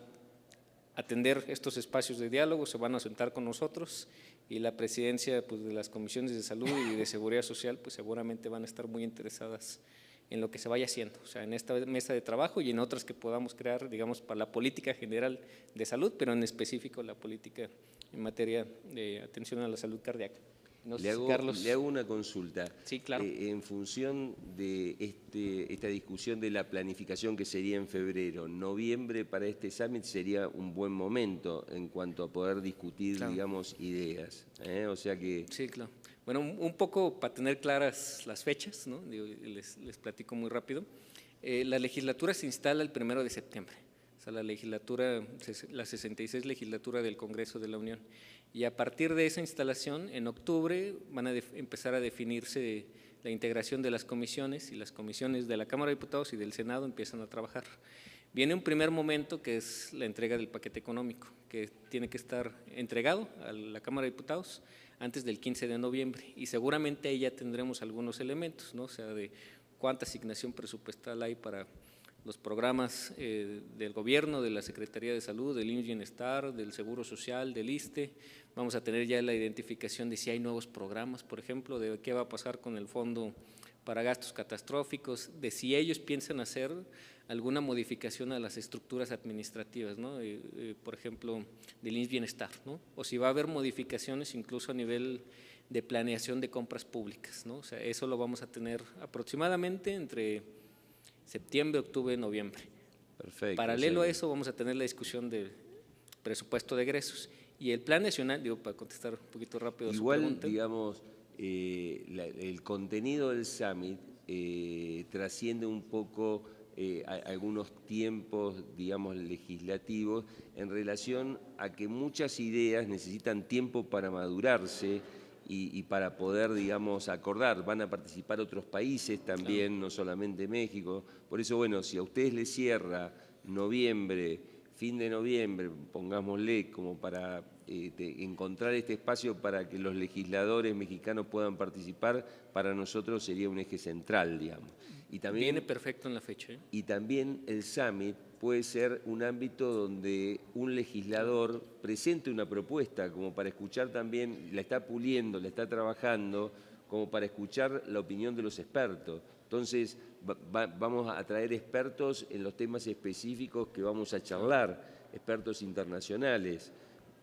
atender estos espacios de diálogo, se van a sentar con nosotros, y la presidencia pues, de las comisiones de salud y de seguridad social pues seguramente van a estar muy interesadas en lo que se vaya haciendo, o sea, en esta mesa de trabajo y en otras que podamos crear, digamos, para la política general de salud, pero en específico la política en materia de atención a la salud cardíaca. No sé Le si hago, Carlos. le hago una consulta. Sí, claro. En función de esta discusión de la planificación que sería en febrero, noviembre para este summit sería un buen momento en cuanto a poder discutir, Claro. digamos, ideas. O sea que… Sí, claro. Bueno, un poco para tener claras las fechas, ¿no? Digo, les platico muy rápido. La legislatura se instala el 1 de septiembre. O sea, la 66 legislatura del Congreso de la Unión. Y a partir de esa instalación, en octubre, van a empezar a definirse la integración de las comisiones, y las comisiones de la Cámara de Diputados y del Senado empiezan a trabajar. Viene un primer momento que es la entrega del paquete económico, que tiene que estar entregado a la Cámara de Diputados antes del 15 de noviembre, y seguramente ahí ya tendremos algunos elementos, ¿no? O sea, de cuánta asignación presupuestal hay para los programas del gobierno, de la Secretaría de Salud, del IMSS Bienestar, del Seguro Social, del ISSSTE. Vamos a tener ya la identificación de si hay nuevos programas, por ejemplo, de qué va a pasar con el Fondo para Gastos Catastróficos, de si ellos piensan hacer alguna modificación a las estructuras administrativas, ¿no? Por ejemplo, del IMSS Bienestar, ¿no? O si va a haber modificaciones incluso a nivel de planeación de compras públicas, ¿no? O sea, eso lo vamos a tener aproximadamente entre septiembre, octubre, noviembre. Perfecto. Paralelo a eso vamos a tener la discusión del presupuesto de egresos. Y el Plan Nacional, digo, para contestar un poquito rápido a su pregunta. Digamos, el contenido del summit trasciende un poco algunos tiempos, digamos, legislativos en relación a que muchas ideas necesitan tiempo para madurarse y para poder, digamos, acordar. Van a participar otros países también, claro, no solamente México. Por eso, bueno, si a ustedes les cierra noviembre, fin de noviembre, pongámosle, como para encontrar este espacio para que los legisladores mexicanos puedan participar, para nosotros sería un eje central, digamos. Y también, viene perfecto en la fecha. Y también el summit puede ser un ámbito donde un legislador presente una propuesta, como para escuchar también, la está puliendo, la está trabajando, como para escuchar la opinión de los expertos. Entonces, vamos a traer expertos en los temas específicos que vamos a charlar, expertos internacionales.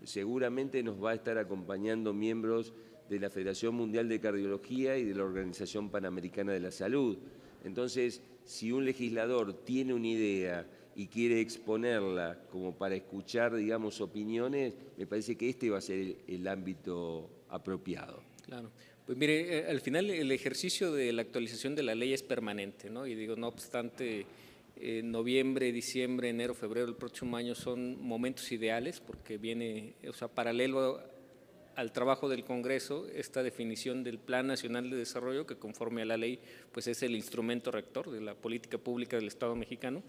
Seguramente nos va a estar acompañando miembros de la Federación Mundial de Cardiología y de la Organización Panamericana de la Salud. Entonces, si un legislador tiene una idea y quiere exponerla como para escuchar, digamos, opiniones, me parece que este va a ser el ámbito apropiado. Claro. Pues mire, al final el ejercicio de la actualización de la ley es permanente, ¿no? Y digo, no obstante, noviembre, diciembre, enero, febrero del próximo año son momentos ideales porque viene, o sea, paralelo al trabajo del Congreso, esta definición del Plan Nacional de Desarrollo, que conforme a la ley, pues es el instrumento rector de la política pública del Estado mexicano.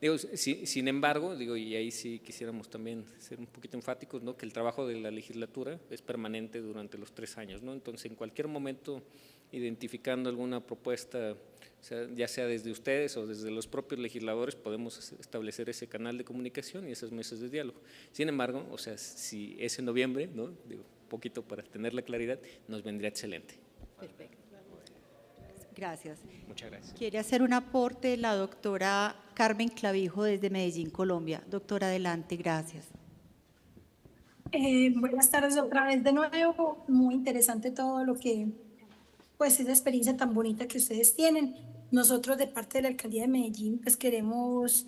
Digo, sin embargo, digo, y ahí sí quisiéramos también ser un poquito enfáticos, ¿no? Que el trabajo de la legislatura es permanente durante los 3 años, ¿no? Entonces, en cualquier momento, identificando alguna propuesta, o sea, ya sea desde ustedes o desde los propios legisladores, podemos establecer ese canal de comunicación y esas mesas de diálogo. Sin embargo, o sea, si es en noviembre, ¿no? Digo, un poquito para tener la claridad, nos vendría excelente. Perfecto. Gracias. Muchas gracias. Quiere hacer un aporte la doctora Carmen Clavijo desde Medellín, Colombia. Doctora, adelante, gracias. Buenas tardes otra vez de nuevo. Muy interesante todo lo que, pues, esa experiencia tan bonita que ustedes tienen. Nosotros de parte de la Alcaldía de Medellín, pues queremos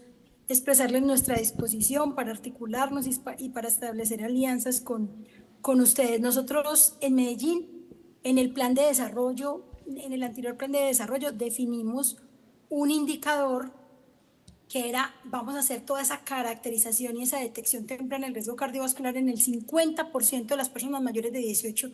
expresarles nuestra disposición para articularnos y para establecer alianzas con ustedes. Nosotros en Medellín, en el plan de desarrollo, en el anterior plan de desarrollo, definimos un indicador que era, vamos a hacer toda esa caracterización y esa detección temprana del riesgo cardiovascular en el 50% de las personas mayores de 18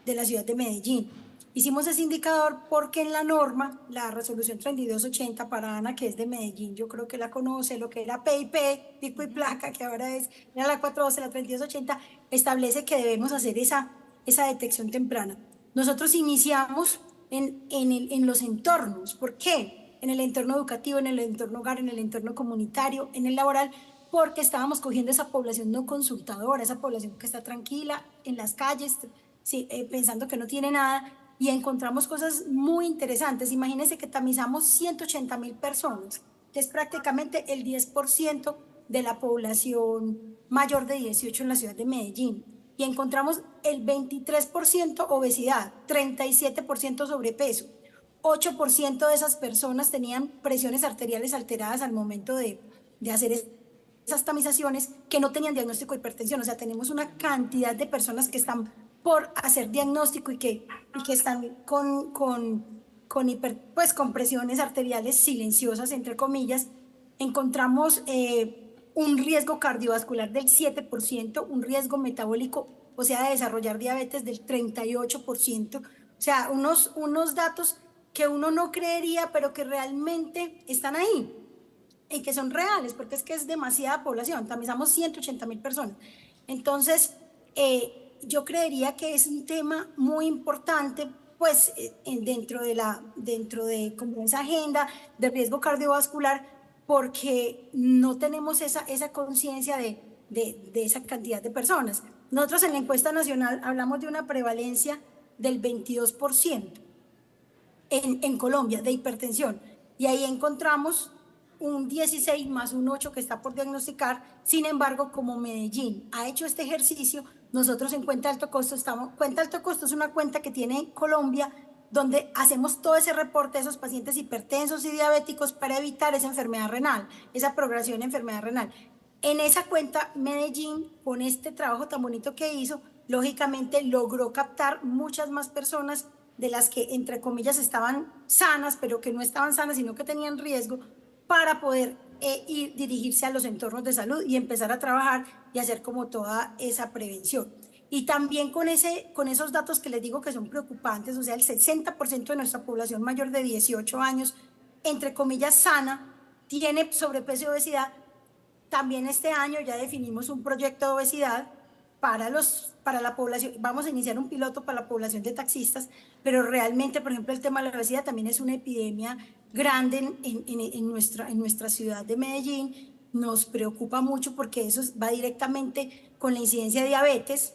de la ciudad de Medellín. Hicimos ese indicador porque en la norma, la resolución 3280 para Ana, que es de Medellín, yo creo que la conoce, lo que era PIP, pico y placa, que ahora era la 412, la 3280, establece que debemos hacer esa detección temprana. Nosotros iniciamos en los entornos. ¿Por qué? En el entorno educativo, en el entorno hogar, en el entorno comunitario, en el laboral, porque estábamos cogiendo esa población no consultadora, esa población que está tranquila en las calles, sí, pensando que no tiene nada, y encontramos cosas muy interesantes. Imagínense que tamizamos 180.000 personas, que es prácticamente el 10% de la población mayor de 18 en la ciudad de Medellín. y encontramos el 23% obesidad, 37% sobrepeso, 8% de esas personas tenían presiones arteriales alteradas al momento de hacer esas tamizaciones, que no tenían diagnóstico de hipertensión. O sea, tenemos una cantidad de personas que están por hacer diagnóstico y que están con presiones arteriales silenciosas, entre comillas. Encontramos un riesgo cardiovascular del 7%, un riesgo metabólico, o sea, de desarrollar diabetes del 38%. O sea, unos datos que uno no creería, pero que realmente están ahí y que son reales, porque es que es demasiada población. Tamizamos 180.000 personas. Entonces, yo creería que es un tema muy importante, pues, dentro de como esa agenda de riesgo cardiovascular, porque no tenemos esa conciencia de esa cantidad de personas. Nosotros en la encuesta nacional hablamos de una prevalencia del 22% en Colombia de hipertensión, y ahí encontramos un 16 más un 8 que está por diagnosticar. Sin embargo, como Medellín ha hecho este ejercicio, nosotros en Cuenta Alto Costo Cuenta Alto Costo es una cuenta que tiene Colombia, donde hacemos todo ese reporte de esos pacientes hipertensos y diabéticos para evitar esa enfermedad renal, esa progresión de enfermedad renal. En esa cuenta, Medellín, con este trabajo tan bonito que hizo, lógicamente logró captar muchas más personas de las que, entre comillas, estaban sanas, pero que no estaban sanas, sino que tenían riesgo, para poder dirigirse a los entornos de salud y empezar a trabajar y hacer como toda esa prevención. Y también con esos datos que les digo que son preocupantes, o sea, el 60% de nuestra población mayor de 18 años, entre comillas, sana, tiene sobrepeso y obesidad. También este año ya definimos un proyecto de obesidad para la población. Vamos a iniciar un piloto para la población de taxistas, pero realmente, por ejemplo, el tema de la obesidad también es una epidemia grande en nuestra ciudad de Medellín. Nos preocupa mucho porque eso va directamente con la incidencia de diabetes.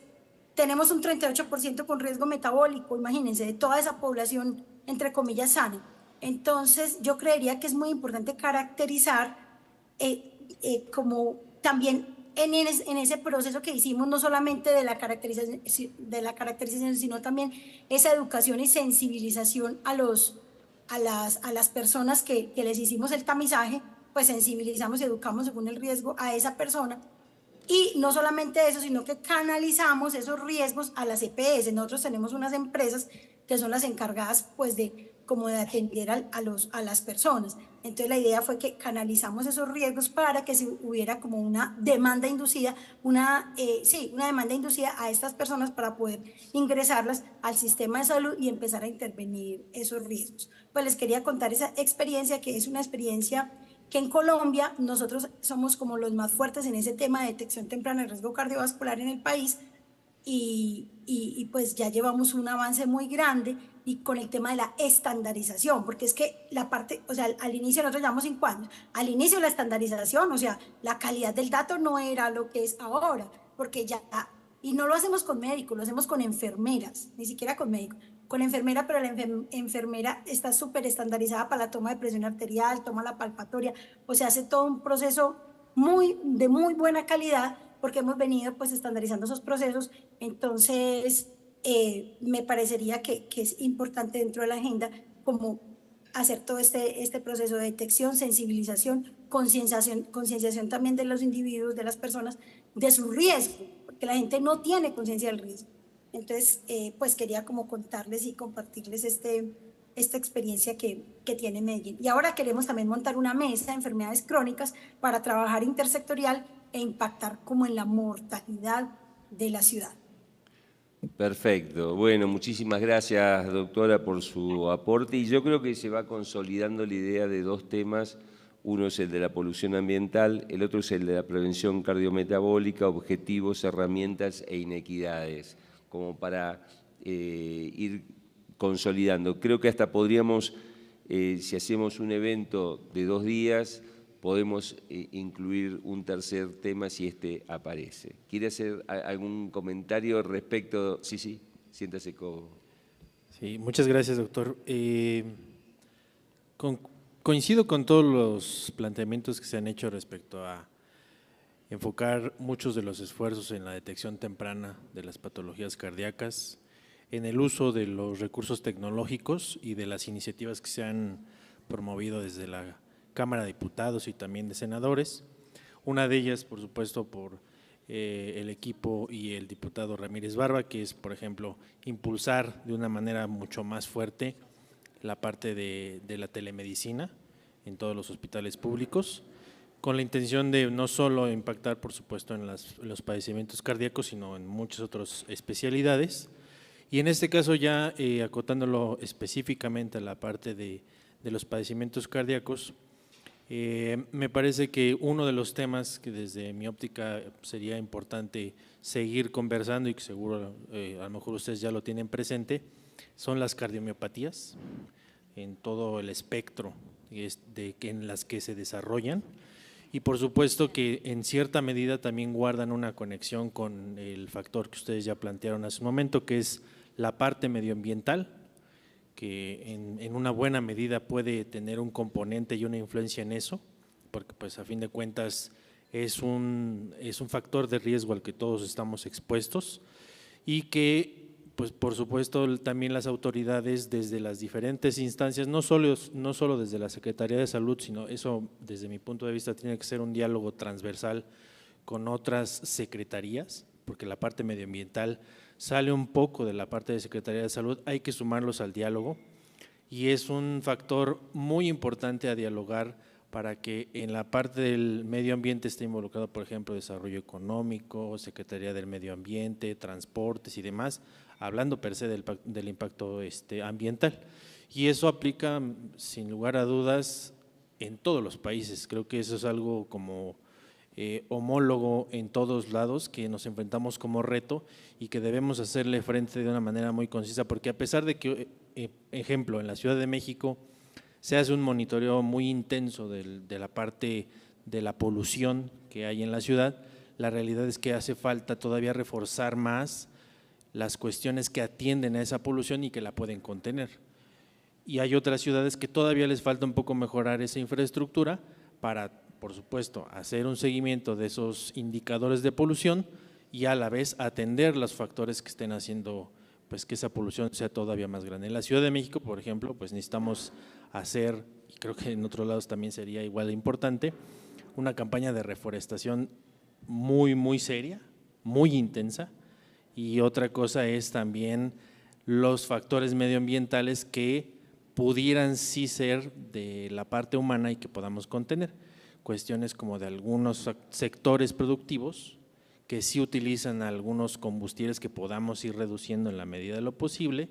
Tenemos un 38% con riesgo metabólico, imagínense, de toda esa población, entre comillas, sana. Entonces, yo creería que es muy importante caracterizar como también en ese proceso que hicimos, no solamente de la caracterización, sino también esa educación y sensibilización a las personas que les hicimos el tamizaje, pues sensibilizamos y educamos según el riesgo a esa persona. Y no solamente eso, sino que canalizamos esos riesgos a las EPS. Nosotros tenemos unas empresas que son las encargadas, pues, de atender a las personas. Entonces la idea fue que canalizamos esos riesgos para que si hubiera como una demanda inducida, una demanda inducida a estas personas para poder ingresarlas al sistema de salud y empezar a intervenir esos riesgos. Pues les quería contar esa experiencia, que es una experiencia que en Colombia nosotros somos como los más fuertes en ese tema de detección temprana de riesgo cardiovascular en el país, y pues ya llevamos un avance muy grande, y con el tema de la estandarización, porque es que la parte, o sea, al inicio nosotros llevamos 5 años, al inicio la estandarización, o sea, la calidad del dato no era lo que es ahora, porque ya, y no lo hacemos con médicos, lo hacemos con enfermeras, ni siquiera con médicos, con enfermera, pero la enfermera está súper estandarizada para la toma de presión arterial, toma la palpatoria, o sea, hace todo un proceso de muy buena calidad, porque hemos venido pues estandarizando esos procesos. Entonces me parecería que es importante dentro de la agenda como hacer todo este proceso de detección, sensibilización, concienciación también de los individuos, de las personas, de su riesgo, porque la gente no tiene conciencia del riesgo. Entonces, pues quería como contarles y compartirles esta experiencia que tiene Medellín. Y ahora queremos también montar una mesa de enfermedades crónicas para trabajar intersectorial e impactar como en la mortalidad de la ciudad. Perfecto. Bueno, muchísimas gracias, doctora, por su aporte. Y yo creo que se va consolidando la idea de 2 temas. Uno es el de la polución ambiental, el otro es el de la prevención cardiometabólica, objetivos, herramientas e inequidades, como para ir consolidando. Creo que hasta podríamos, si hacemos un evento de 2 días, podemos incluir un tercer tema si este aparece. ¿Quiere hacer algún comentario respecto? Sí, siéntase cómodo. Sí, muchas gracias, doctor. Coincido con todos los planteamientos que se han hecho respecto a enfocar muchos de los esfuerzos en la detección temprana de las patologías cardíacas, en el uso de los recursos tecnológicos y de las iniciativas que se han promovido desde la Cámara de Diputados y también de senadores. Una de ellas, por supuesto, por el equipo y el diputado Ramírez Barba, que es, por ejemplo, impulsar de una manera mucho más fuerte la parte de la telemedicina en todos los hospitales públicos, con la intención de no solo impactar, por supuesto, en los padecimientos cardíacos, sino en muchas otras especialidades. Y en este caso ya acotándolo específicamente a la parte de los padecimientos cardíacos, me parece que uno de los temas que desde mi óptica sería importante seguir conversando y que seguro a lo mejor ustedes ya lo tienen presente, son las cardiomiopatías en todo el espectro en las que se desarrollan y por supuesto que en cierta medida también guardan una conexión con el factor que ustedes ya plantearon hace un momento, que es la parte medioambiental, que en una buena medida puede tener un componente y una influencia en eso, porque pues a fin de cuentas es un factor de riesgo al que todos estamos expuestos y que pues por supuesto también las autoridades desde las diferentes instancias, no solo desde la Secretaría de Salud, sino eso desde mi punto de vista tiene que ser un diálogo transversal con otras secretarías, porque la parte medioambiental sale un poco de la parte de Secretaría de Salud, hay que sumarlos al diálogo y es un factor muy importante a dialogar para que en la parte del medio ambiente esté involucrado, por ejemplo, desarrollo económico, Secretaría del Medio Ambiente, transportes y demás, hablando per se del impacto ambiental. Y eso aplica, sin lugar a dudas, en todos los países. Creo que eso es algo como homólogo en todos lados, que nos enfrentamos como reto y que debemos hacerle frente de una manera muy concisa, porque a pesar de que, ejemplo, en la Ciudad de México se hace un monitoreo muy intenso de la parte de la polución que hay en la ciudad, la realidad es que hace falta todavía reforzar más las cuestiones que atienden a esa polución y que la pueden contener. Y hay otras ciudades que todavía les falta un poco mejorar esa infraestructura para, por supuesto, hacer un seguimiento de esos indicadores de polución y a la vez atender los factores que estén haciendo pues que esa polución sea todavía más grande. En la Ciudad de México, por ejemplo, pues necesitamos hacer, y creo que en otros lados también sería igual de importante, una campaña de reforestación muy seria, muy intensa, y otra cosa es también los factores medioambientales que pudieran sí ser de la parte humana y que podamos contener. Cuestiones como de algunos sectores productivos que sí utilizan algunos combustibles que podamos ir reduciendo en la medida de lo posible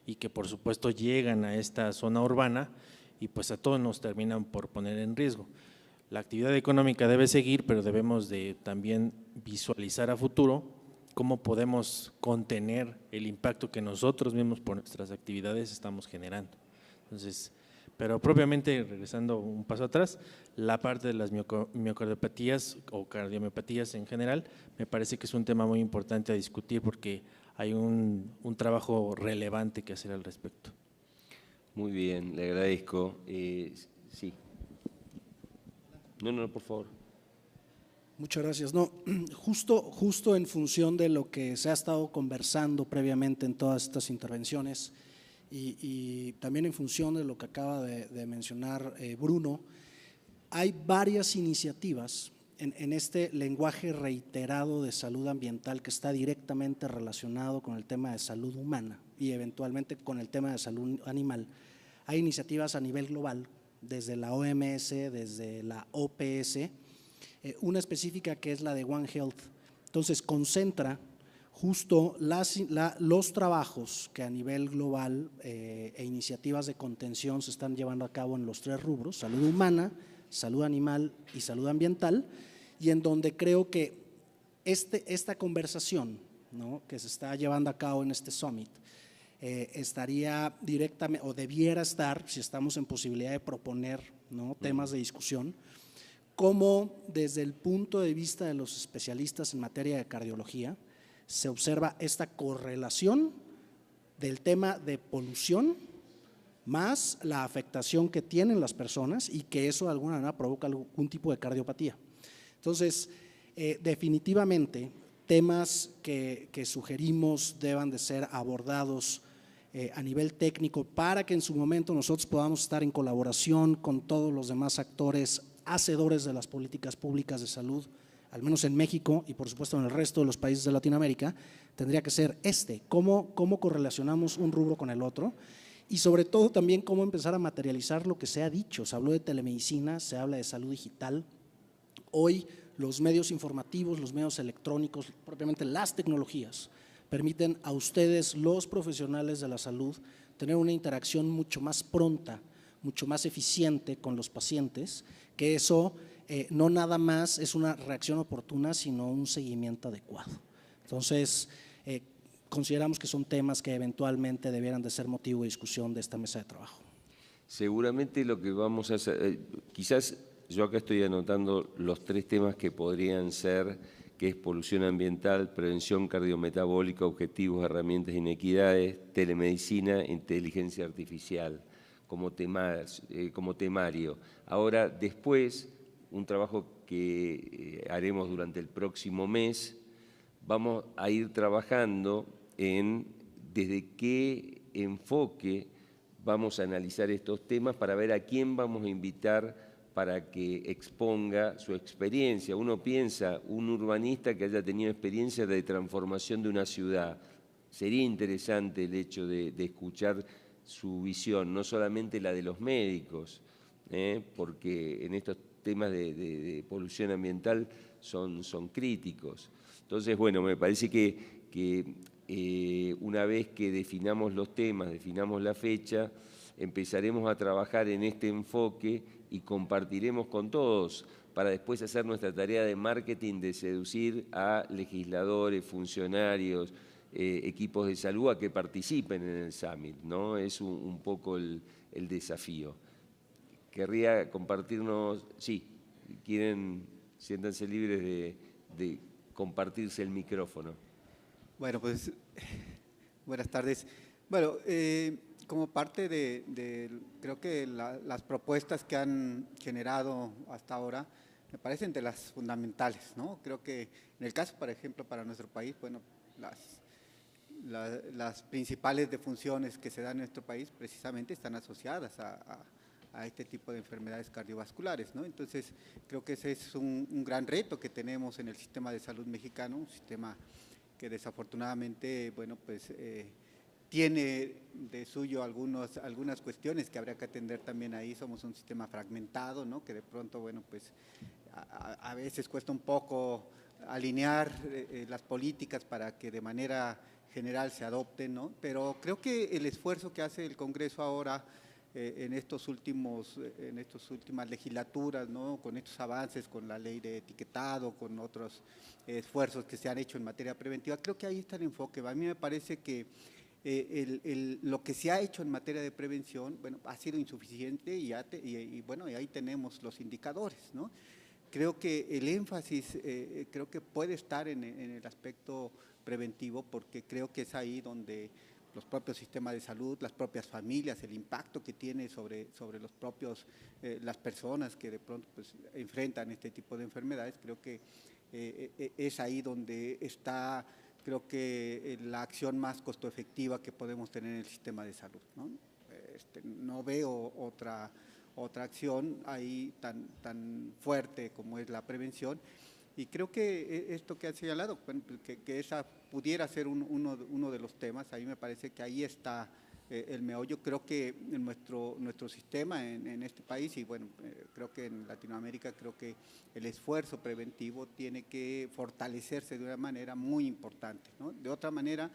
y que por supuesto llegan a esta zona urbana y pues a todos nos terminan por poner en riesgo. La actividad económica debe seguir, pero debemos de también visualizar a futuro cómo podemos contener el impacto que nosotros mismos por nuestras actividades estamos generando. Entonces, pero propiamente, regresando un paso atrás, la parte de las miocardiopatías o cardiomiopatías en general, me parece que es un tema muy importante a discutir porque hay un trabajo relevante que hacer al respecto. Muy bien, le agradezco. Sí. No, por favor. Muchas gracias. No, justo en función de lo que se ha estado conversando previamente en todas estas intervenciones y también en función de lo que acaba de mencionar Bruno, hay varias iniciativas en este lenguaje reiterado de salud ambiental que está directamente relacionado con el tema de salud humana y eventualmente con el tema de salud animal. Hay iniciativas a nivel global, desde la OMS, desde la OPS, una específica que es la de One Health. Entonces concentra justo los trabajos que a nivel global e iniciativas de contención se están llevando a cabo en los tres rubros: salud humana, salud animal y salud ambiental, y en donde creo que esta conversación, ¿no?, que se está llevando a cabo en este summit estaría directamente, o debiera estar, si estamos en posibilidad de proponer, ¿no?, temas de discusión, cómo desde el punto de vista de los especialistas en materia de cardiología se observa esta correlación del tema de polución más la afectación que tienen las personas y que eso de alguna manera provoca algún tipo de cardiopatía. Entonces, Definitivamente, temas que sugerimos deban de ser abordados a nivel técnico para que en su momento nosotros podamos estar en colaboración con todos los demás actores hacedores de las políticas públicas de salud, al menos en México y por supuesto en el resto de los países de Latinoamérica. Tendría que ser cómo correlacionamos un rubro con el otro y sobre todo también cómo empezar a materializar lo que se ha dicho. Se habló de telemedicina, se habla de salud digital. Hoy los medios informativos, los medios electrónicos, propiamente las tecnologías, permiten a ustedes, los profesionales de la salud, tener una interacción mucho más pronta, mucho más eficiente con los pacientes, que eso no nada más es una reacción oportuna, sino un seguimiento adecuado. Entonces, consideramos que son temas que eventualmente debieran de ser motivo de discusión de esta mesa de trabajo. Seguramente lo que vamos a hacer, quizás yo acá estoy anotando los 3 temas que podrían ser, que es polución ambiental, prevención cardiometabólica, objetivos, herramientas e inequidades, telemedicina, inteligencia artificial, como temario. Ahora, después, un trabajo que haremos durante el próximo mes, vamos a ir trabajando en desde qué enfoque vamos a analizar estos temas para ver a quién vamos a invitar para que exponga su experiencia. Uno piensa, un urbanista que haya tenido experiencia de transformación de una ciudad. Sería interesante el hecho de escuchar su visión, no solamente la de los médicos, porque en estos temas de polución ambiental son críticos. Entonces, bueno, me parece que una vez que definamos los temas, definamos la fecha, empezaremos a trabajar en este enfoque y compartiremos con todos para después hacer nuestra tarea de marketing, de seducir a legisladores, funcionarios, equipos de salud a que participen en el Summit, ¿no? Es un poco el desafío. Querría compartirnos, sí, quieren, siéntanse libres de compartirse el micrófono. Bueno, pues buenas tardes. Bueno, como parte creo que las propuestas que han generado hasta ahora me parecen de las fundamentales, ¿no? Creo que en el caso, por ejemplo, para nuestro país, bueno, las principales defunciones que se dan en nuestro país precisamente están asociadas a este tipo de enfermedades cardiovasculares, ¿no? Entonces, creo que ese es un gran reto que tenemos en el sistema de salud mexicano, un sistema que desafortunadamente, bueno, pues tiene de suyo algunas cuestiones que habría que atender también ahí. Somos un sistema fragmentado, ¿no? Que de pronto, bueno, pues a veces cuesta un poco alinear las políticas para que de manera general se adopten, ¿no? Pero creo que el esfuerzo que hace el Congreso ahora en estas últimas legislaturas, ¿no? Con estos avances, con la ley de etiquetado, con otros esfuerzos que se han hecho en materia preventiva, creo que ahí está el enfoque. A mí me parece que lo que se ha hecho en materia de prevención, bueno, ha sido insuficiente y bueno, y ahí tenemos los indicadores, ¿no? Creo que el énfasis creo que puede estar en el aspecto preventivo, porque creo que es ahí donde los propios sistemas de salud, las propias familias, el impacto que tiene sobre los propios, las personas que de pronto pues, enfrentan este tipo de enfermedades, creo que es ahí donde está, creo que la acción más costo efectiva que podemos tener en el sistema de salud, ¿no? No veo otra acción ahí tan fuerte como es la prevención. Y creo que esto que han señalado, que esa pudiera ser uno de los temas, ahí me parece que ahí está el meollo. Creo que en nuestro sistema en este país y bueno, creo que en Latinoamérica, creo que el esfuerzo preventivo tiene que fortalecerse de una manera muy importante, ¿no? De otra manera,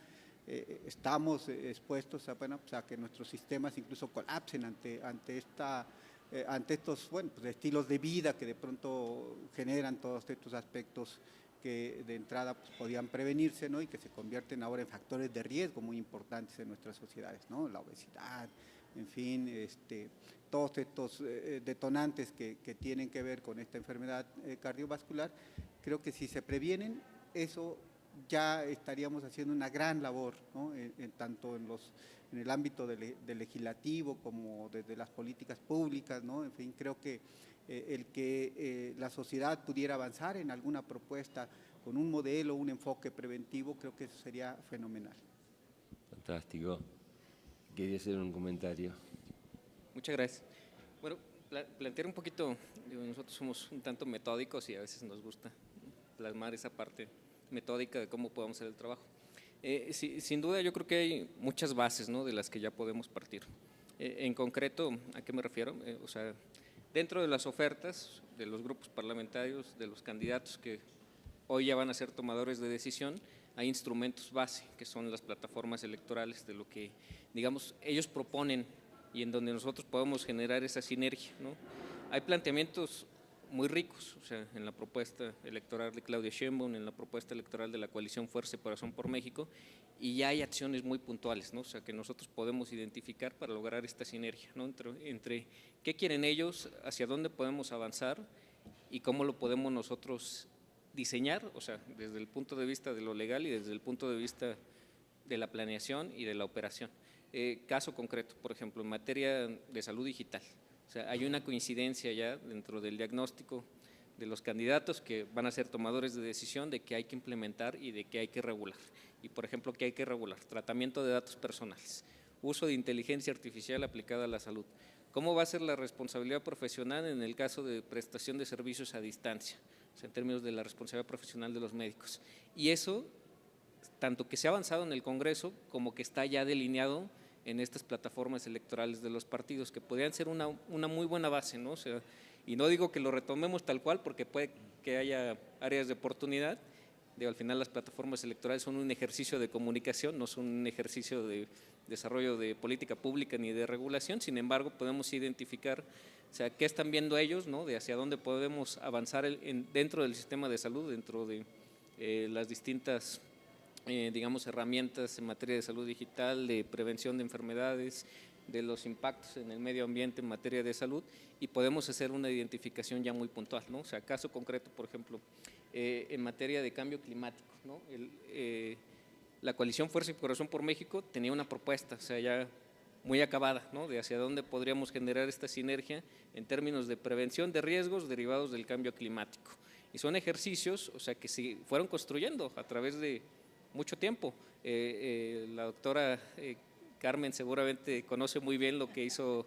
estamos expuestos a que nuestros sistemas incluso colapsen ante estos bueno, pues estilos de vida que de pronto generan todos estos aspectos que de entrada pues, podían prevenirse, ¿no? Y que se convierten ahora en factores de riesgo muy importantes en nuestras sociedades, ¿no? La obesidad, en fin, todos estos detonantes que tienen que ver con esta enfermedad cardiovascular. Creo que si se previenen, eso ya estaríamos haciendo una gran labor, ¿no? Tanto en el ámbito del legislativo como desde las políticas públicas, ¿no? En fin, creo que el que la sociedad pudiera avanzar en alguna propuesta con un modelo, un enfoque preventivo, creo que eso sería fenomenal. Fantástico. Quería hacer un comentario. Muchas gracias. Bueno, plantear un poquito, nosotros somos un tanto metódicos y a veces nos gusta plasmar esa parte metódica de cómo podemos hacer el trabajo. Sin duda yo creo que hay muchas bases, ¿no?, de las que ya podemos partir. En concreto, ¿a qué me refiero? O sea, dentro de las ofertas de los grupos parlamentarios, de los candidatos que hoy ya van a ser tomadores de decisión, hay instrumentos base, que son las plataformas electorales, de lo que, digamos, ellos proponen y en donde nosotros podemos generar esa sinergia, ¿no? Hay planteamientos muy ricos, o sea, en la propuesta electoral de Claudia Sheinbaum, en la propuesta electoral de la coalición Fuerza y Corazón por México, y ya hay acciones muy puntuales, ¿no? O sea, que nosotros podemos identificar para lograr esta sinergia, ¿no?, entre qué quieren ellos, hacia dónde podemos avanzar y cómo lo podemos nosotros diseñar, o sea, desde el punto de vista de lo legal y desde el punto de vista de la planeación y de la operación. Caso concreto, por ejemplo, en materia de salud digital, o sea, hay una coincidencia ya dentro del diagnóstico de los candidatos que van a ser tomadores de decisión de que hay que implementar y de que hay que regular. Y, por ejemplo, ¿qué hay que regular? Tratamiento de datos personales, uso de inteligencia artificial aplicada a la salud. ¿Cómo va a ser la responsabilidad profesional en el caso de prestación de servicios a distancia? O sea, en términos de la responsabilidad profesional de los médicos. Y eso, tanto que se ha avanzado en el Congreso como que está ya delineado en estas plataformas electorales de los partidos, que podrían ser una muy buena base, ¿no? O sea, y no digo que lo retomemos tal cual, porque puede que haya áreas de oportunidad. Al final las plataformas electorales son un ejercicio de comunicación, no son un ejercicio de desarrollo de política pública ni de regulación. Sin embargo, podemos identificar, o sea, qué están viendo ellos, ¿no?, de hacia dónde podemos avanzar dentro del sistema de salud, dentro de las distintas digamos, herramientas en materia de salud digital, de prevención de enfermedades, de los impactos en el medio ambiente en materia de salud, y podemos hacer una identificación ya muy puntual, ¿no? O sea, caso concreto, por ejemplo, en materia de cambio climático, ¿no? La coalición Fuerza y Corazón por México tenía una propuesta, o sea, ya muy acabada, ¿no?, de hacia dónde podríamos generar esta sinergia en términos de prevención de riesgos derivados del cambio climático. Y son ejercicios, o sea, que se fueron construyendo a través de mucho tiempo. La doctora Carmen seguramente conoce muy bien lo que hizo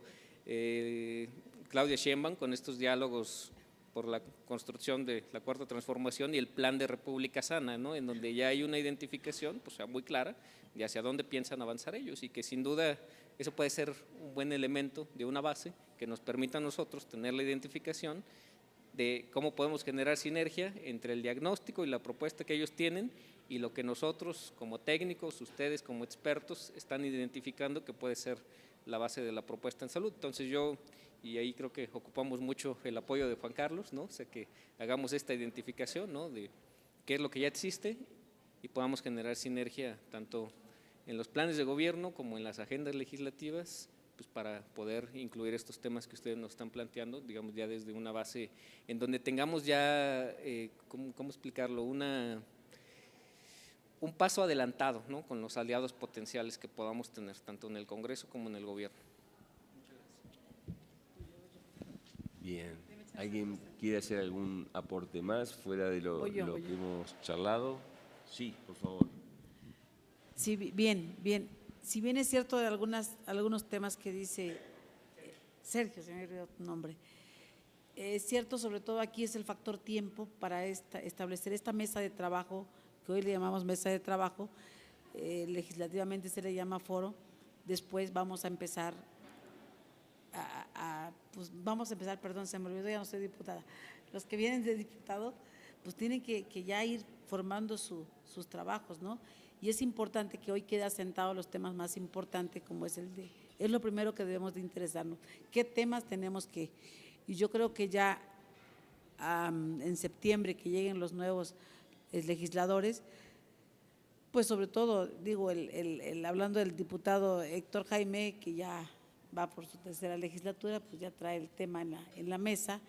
Claudia Sheinbaum con estos diálogos por la construcción de la Cuarta Transformación y el Plan de República Sana, ¿no?, en donde ya hay una identificación, pues, muy clara de hacia dónde piensan avanzar ellos, y que sin duda eso puede ser un buen elemento de una base que nos permita a nosotros tener la identificación de cómo podemos generar sinergia entre el diagnóstico y la propuesta que ellos tienen y lo que nosotros como técnicos, ustedes como expertos están identificando que puede ser la base de la propuesta en salud. Entonces y ahí creo que ocupamos mucho el apoyo de Juan Carlos, ¿no? O sea, que hagamos esta identificación, ¿no?, de qué es lo que ya existe y podamos generar sinergia tanto en los planes de gobierno como en las agendas legislativas, pues, para poder incluir estos temas que ustedes nos están planteando, digamos, ya desde una base en donde tengamos ya, ¿cómo explicarlo?, un paso adelantado, ¿no?, con los aliados potenciales que podamos tener, tanto en el Congreso como en el gobierno. Bien. ¿Alguien quiere hacer algún aporte más fuera de lo que hemos charlado? Sí, por favor. Sí, bien. Si bien es cierto de algunos temas que dice Sergio, se me olvidó tu nombre, es cierto, sobre todo aquí es el factor tiempo para establecer esta mesa de trabajo, que hoy le llamamos mesa de trabajo, legislativamente se le llama foro. Después vamos a empezar perdón, se me olvidó, ya no soy diputada. Los que vienen de diputado, pues tienen que ya ir formando sus trabajos, ¿no? Y es importante que hoy quede asentado los temas más importantes, como es es lo primero que debemos de interesarnos. ¿Qué temas tenemos que? Y yo creo que ya en septiembre, que lleguen los nuevos legisladores, pues sobre todo, digo, hablando del diputado Héctor Jaime, que ya va por su tercera legislatura, pues ya trae el tema en la mesa.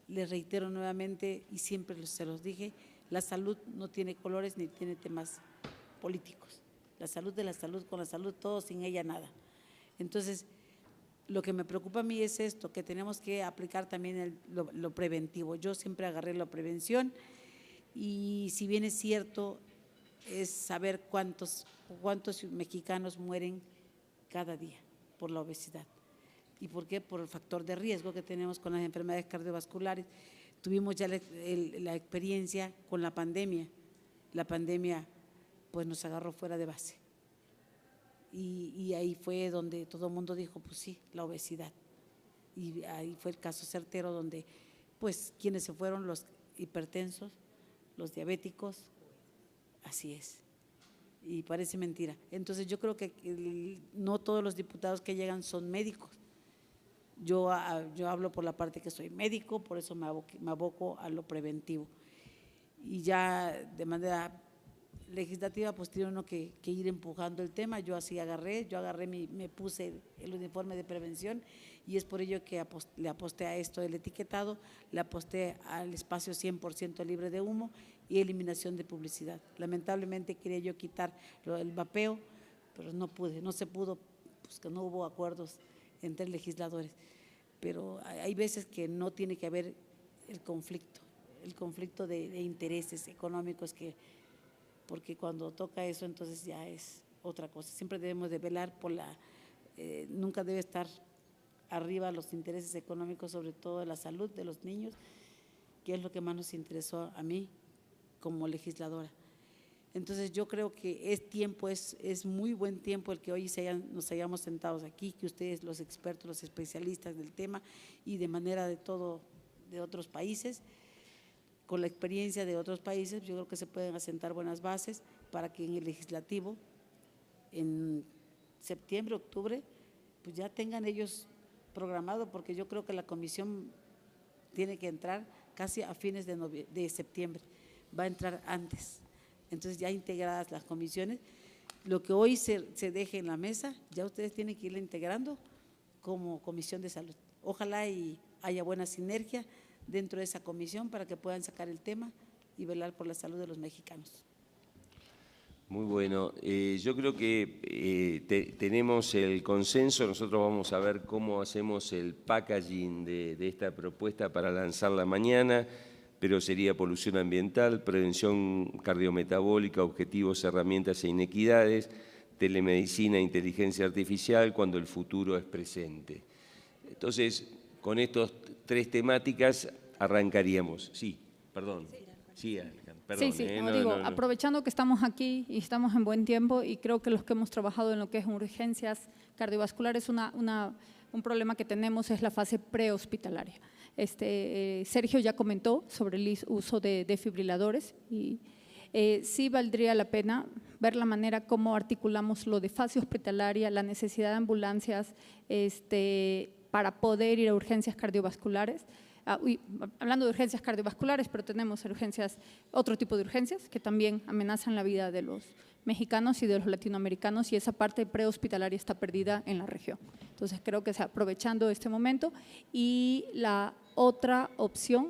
Les reitero nuevamente, y siempre se los dije, la salud no tiene colores ni tiene temas políticos. La salud de la salud, con la salud todo, sin ella nada. Entonces, lo que me preocupa a mí es esto, que tenemos que aplicar también lo preventivo. Yo siempre agarré la prevención y si bien es cierto, es saber cuántos mexicanos mueren cada día por la obesidad. ¿Y por qué? Por el factor de riesgo que tenemos con las enfermedades cardiovasculares. Tuvimos ya la experiencia con la pandemia. La pandemia pues nos agarró fuera de base. Y ahí fue donde todo el mundo dijo, pues sí, la obesidad. Y ahí fue el caso certero donde, pues, quienes se fueron, los hipertensos, los diabéticos, así es. Y parece mentira. Entonces yo creo que no todos los diputados que llegan son médicos. Yo hablo por la parte que soy médico, por eso me aboco a lo preventivo. Y ya de manera legislativa pues tiene uno que ir empujando el tema. Yo así me puse el uniforme de prevención y es por ello que le aposté a esto del etiquetado, le aposté al espacio 100% libre de humo y eliminación de publicidad. Lamentablemente quería yo quitar el vapeo, pero no se pudo, pues que no hubo acuerdos entre legisladores. Pero hay veces que no tiene que haber el conflicto de intereses económicos porque cuando toca eso entonces ya es otra cosa. Siempre debemos de velar nunca debe estar arriba los intereses económicos, sobre todo de la salud de los niños, que es lo que más nos interesó a mí como legisladora. Entonces yo creo que es muy buen tiempo el que hoy nos hayamos sentados aquí, que ustedes, los expertos, los especialistas del tema y de manera de otros países, con la experiencia de otros países, yo creo que se pueden asentar buenas bases para que en el legislativo, en septiembre, octubre, pues ya tengan ellos programado, porque yo creo que la comisión tiene que entrar casi a fines de septiembre, va a entrar antes. Entonces ya integradas las comisiones, lo que hoy se deje en la mesa, ya ustedes tienen que irlo integrando como Comisión de Salud. Ojalá y haya buena sinergia dentro de esa comisión para que puedan sacar el tema y velar por la salud de los mexicanos. Muy bueno. Yo creo que tenemos el consenso. Nosotros vamos a ver cómo hacemos el packaging de esta propuesta para lanzarla mañana, pero sería polución ambiental, prevención cardiometabólica, objetivos, herramientas e inequidades, telemedicina, inteligencia artificial, cuando el futuro es presente. Entonces, con estas 3 temáticas arrancaríamos. Sí, perdón. Sí, perdón. Aprovechando que estamos aquí y estamos en buen tiempo y creo que los que hemos trabajado en lo que es urgencias cardiovasculares, un problema que tenemos es la fase prehospitalaria. Sergio ya comentó sobre el uso de desfibriladores y sí valdría la pena ver la manera como articulamos lo de fase hospitalaria, la necesidad de ambulancias para poder ir a urgencias cardiovasculares. Hablando de urgencias cardiovasculares, pero tenemos otro tipo de urgencias que también amenazan la vida de los mexicanos y de los latinoamericanos, y esa parte prehospitalaria está perdida en la región. Entonces creo que aprovechando este momento. Y la otra opción,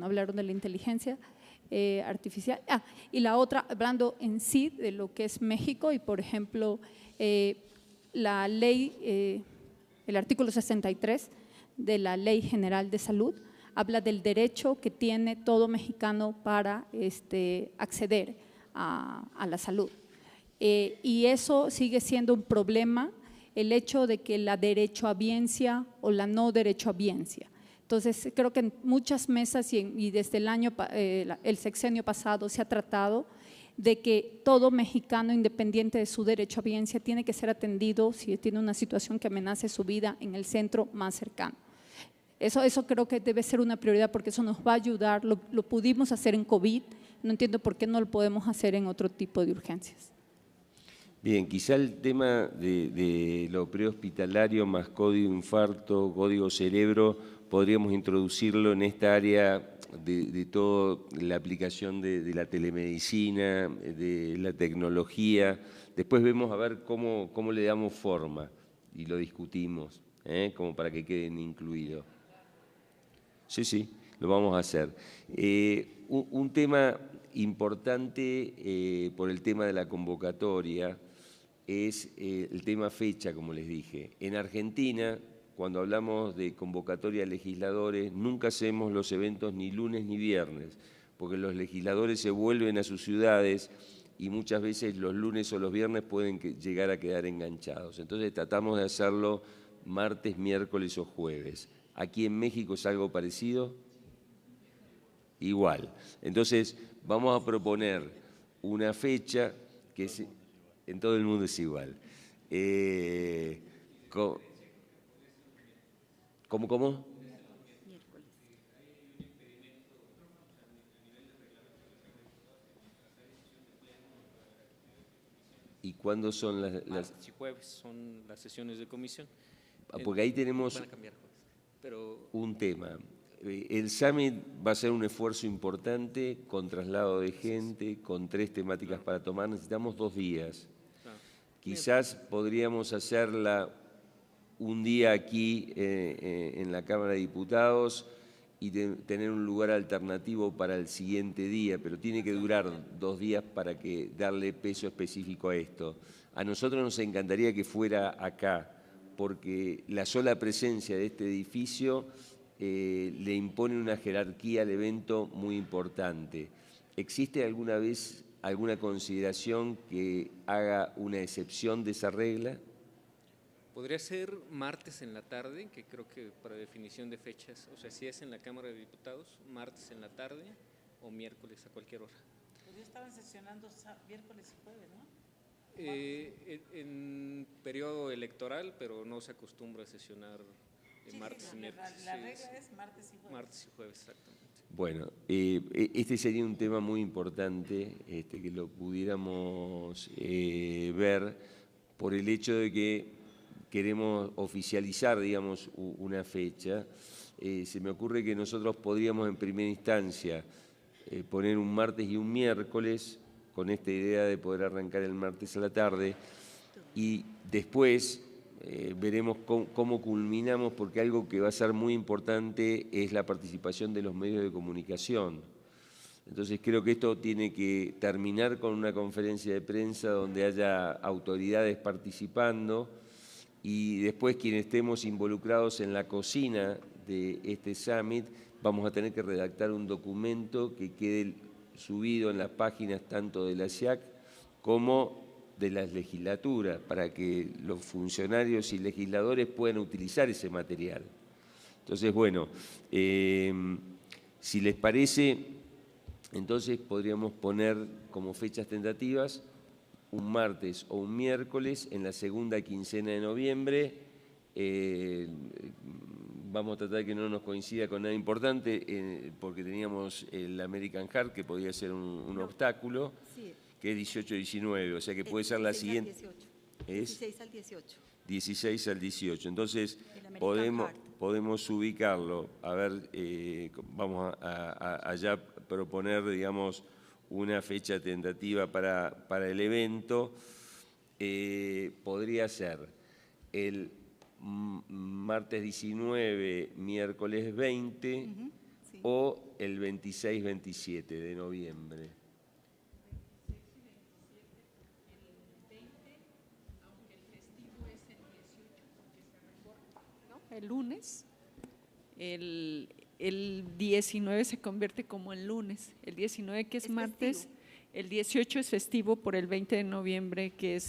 hablaron de la inteligencia artificial, y la otra, hablando en sí de lo que es México y por ejemplo la ley, el artículo 63 de la Ley General de Salud habla del derecho que tiene todo mexicano para acceder a la salud. Y eso sigue siendo un problema, el hecho de que la derechohabiencia o la no derechohabiencia. Entonces, creo que en muchas mesas y desde el sexenio pasado se ha tratado de que todo mexicano, independiente de su derechohabiencia, tiene que ser atendido si tiene una situación que amenace su vida en el centro más cercano. Eso creo que debe ser una prioridad porque eso nos va a ayudar. Lo pudimos hacer en COVID, no entiendo por qué no lo podemos hacer en otro tipo de urgencias. Bien, quizá el tema de lo prehospitalario más código infarto, código cerebro, podríamos introducirlo en esta área de toda la aplicación de la telemedicina, de la tecnología. Después vemos a ver cómo le damos forma y lo discutimos, como para que queden incluidos. Sí, lo vamos a hacer. Un tema importante por el tema de la convocatoria, es el tema fecha, como les dije. En Argentina, cuando hablamos de convocatoria a legisladores, nunca hacemos los eventos ni lunes ni viernes, porque los legisladores se vuelven a sus ciudades y muchas veces los lunes o los viernes pueden llegar a quedar enganchados. Entonces tratamos de hacerlo martes, miércoles o jueves. ¿Aquí en México es algo parecido? Igual. Entonces vamos a proponer una fecha que en todo el mundo es igual. ¿Cómo? ¿Y cuándo son las...? Martes y jueves son las sesiones de comisión. Porque ahí tenemos van a cambiar, pero un tema. El Summit va a ser un esfuerzo importante con traslado de gente, con 3 temáticas para tomar. Necesitamos 2 días. Quizás podríamos hacerla un día aquí en la Cámara de Diputados y tener un lugar alternativo para el siguiente día, pero tiene que durar 2 días para darle peso específico a esto. A nosotros nos encantaría que fuera acá, porque la sola presencia de este edificio le impone una jerarquía al evento muy importante. ¿Existe alguna vez alguna consideración que haga una excepción de esa regla? podría ser martes en la tarde, que creo que para definición de fechas, o sea, si es en la Cámara de Diputados, martes en la tarde o miércoles a cualquier hora. Pues ya estaban sesionando miércoles y jueves, ¿no? En periodo electoral, pero no se acostumbra a sesionar martes y miércoles. La regla es martes y jueves. Martes y jueves, exactamente. Bueno, este sería un tema muy importante que lo pudiéramos ver por el hecho de que queremos oficializar, digamos, una fecha. Se me ocurre que nosotros podríamos en primera instancia poner un martes y un miércoles con esta idea de poder arrancar el martes a la tarde y después veremos cómo culminamos, porque algo que va a ser muy importante es la participación de los medios de comunicación. Entonces creo que esto tiene que terminar con una conferencia de prensa donde haya autoridades participando y después quienes estemos involucrados en la cocina de este summit vamos a tener que redactar un documento que quede subido en las páginas tanto de la SIAC como de las legislaturas para que los funcionarios y legisladores puedan utilizar ese material. Entonces, bueno, si les parece, entonces podríamos poner como fechas tentativas un martes o un miércoles en la segunda quincena de noviembre. Vamos a tratar de que no nos coincida con nada importante porque teníamos el American Heart que podía ser un obstáculo, sí, que es 18-19, o sea que puede ser la siguiente. 16 al 18. 16 al 18. Entonces podemos ubicarlo. A ver, vamos a ya proponer, digamos, una fecha tentativa para el evento. Podría ser el martes 19, miércoles 20 sí, o el 26-27 de noviembre. El lunes, el 19 se convierte como el lunes, el 19 que es martes, festivo. El 18 es festivo por el 20 de noviembre que es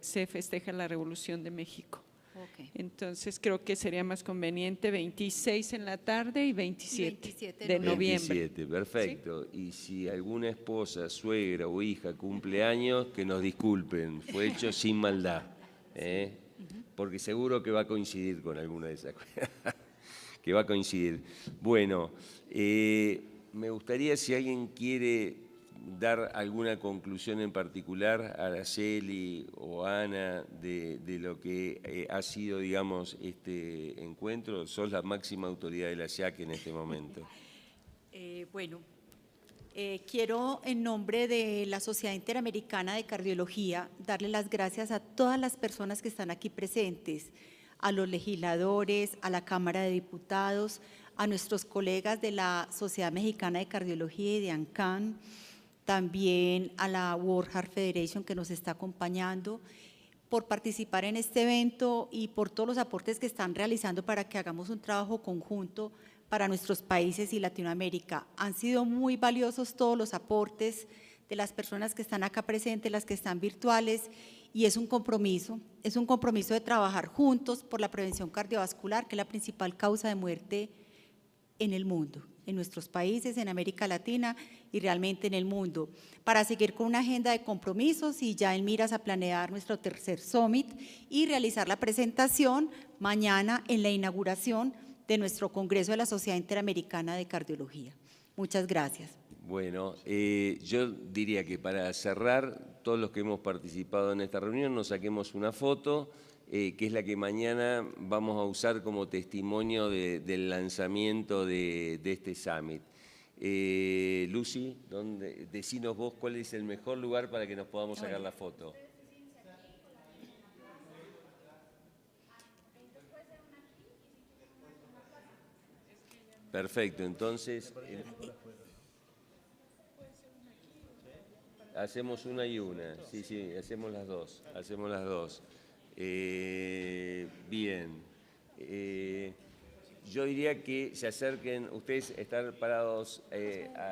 se festeja la Revolución de México. Okay. Entonces creo que sería más conveniente 26 en la tarde y 27 de noviembre. 27, perfecto. ¿Sí? Y si alguna esposa, suegra o hija cumple años, que nos disculpen, fue hecho sin maldad. Porque seguro que va a coincidir con alguna de esas cosas. Que va a coincidir. Bueno, me gustaría, si alguien quiere dar alguna conclusión en particular, Araceli o Ana, de lo que ha sido, digamos, este encuentro. Sos la máxima autoridad de la SIAC en este momento. Quiero, en nombre de la Sociedad Interamericana de Cardiología, darle las gracias a todas las personas que están aquí presentes, a los legisladores, a la Cámara de Diputados, a nuestros colegas de la Sociedad Mexicana de Cardiología y de ANCAN, también a la World Heart Federation que nos está acompañando, por participar en este evento y por todos los aportes que están realizando para que hagamos un trabajo conjunto para nuestros países y Latinoamérica. Han sido muy valiosos todos los aportes de las personas que están acá presentes, las que están virtuales, y es un compromiso de trabajar juntos por la prevención cardiovascular, que es la principal causa de muerte en el mundo, en nuestros países, en América Latina y realmente en el mundo, para seguir con una agenda de compromisos y ya en miras a planear nuestro tercer Summit y realizar la presentación mañana en la inauguración de nuestro Congreso de la Sociedad Interamericana de Cardiología. Muchas gracias. Bueno, yo diría que para cerrar, todos los que hemos participado en esta reunión nos saquemos una foto, que es la que mañana vamos a usar como testimonio del lanzamiento de este Summit. Lucy, decinos vos cuál es el mejor lugar para que nos podamos sacar la foto. Perfecto, entonces hacemos una y una, sí, hacemos las dos. Bien, yo diría que se acerquen, ustedes están parados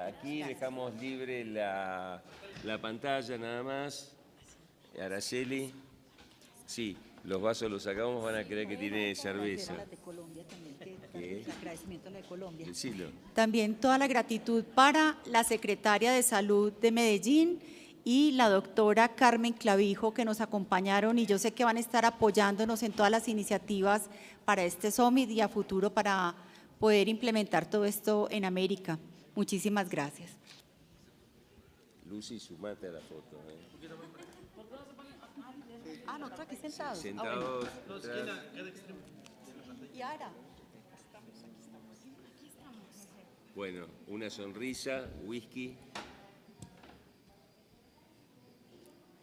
aquí, dejamos libre la pantalla nada más. Araceli, sí, los vasos los sacamos, van a creer que tiene cerveza. Agradecimiento a la de Colombia. Decilo. También toda la gratitud para la Secretaria de Salud de Medellín y la doctora Carmen Clavijo, que nos acompañaron, y yo sé que van a estar apoyándonos en todas las iniciativas para este Summit y a futuro para poder implementar todo esto en América. Muchísimas gracias. Lucy, sumate a la foto. Nosotros aquí sentados. Sentados. Y ahora. Bueno, una sonrisa, whisky.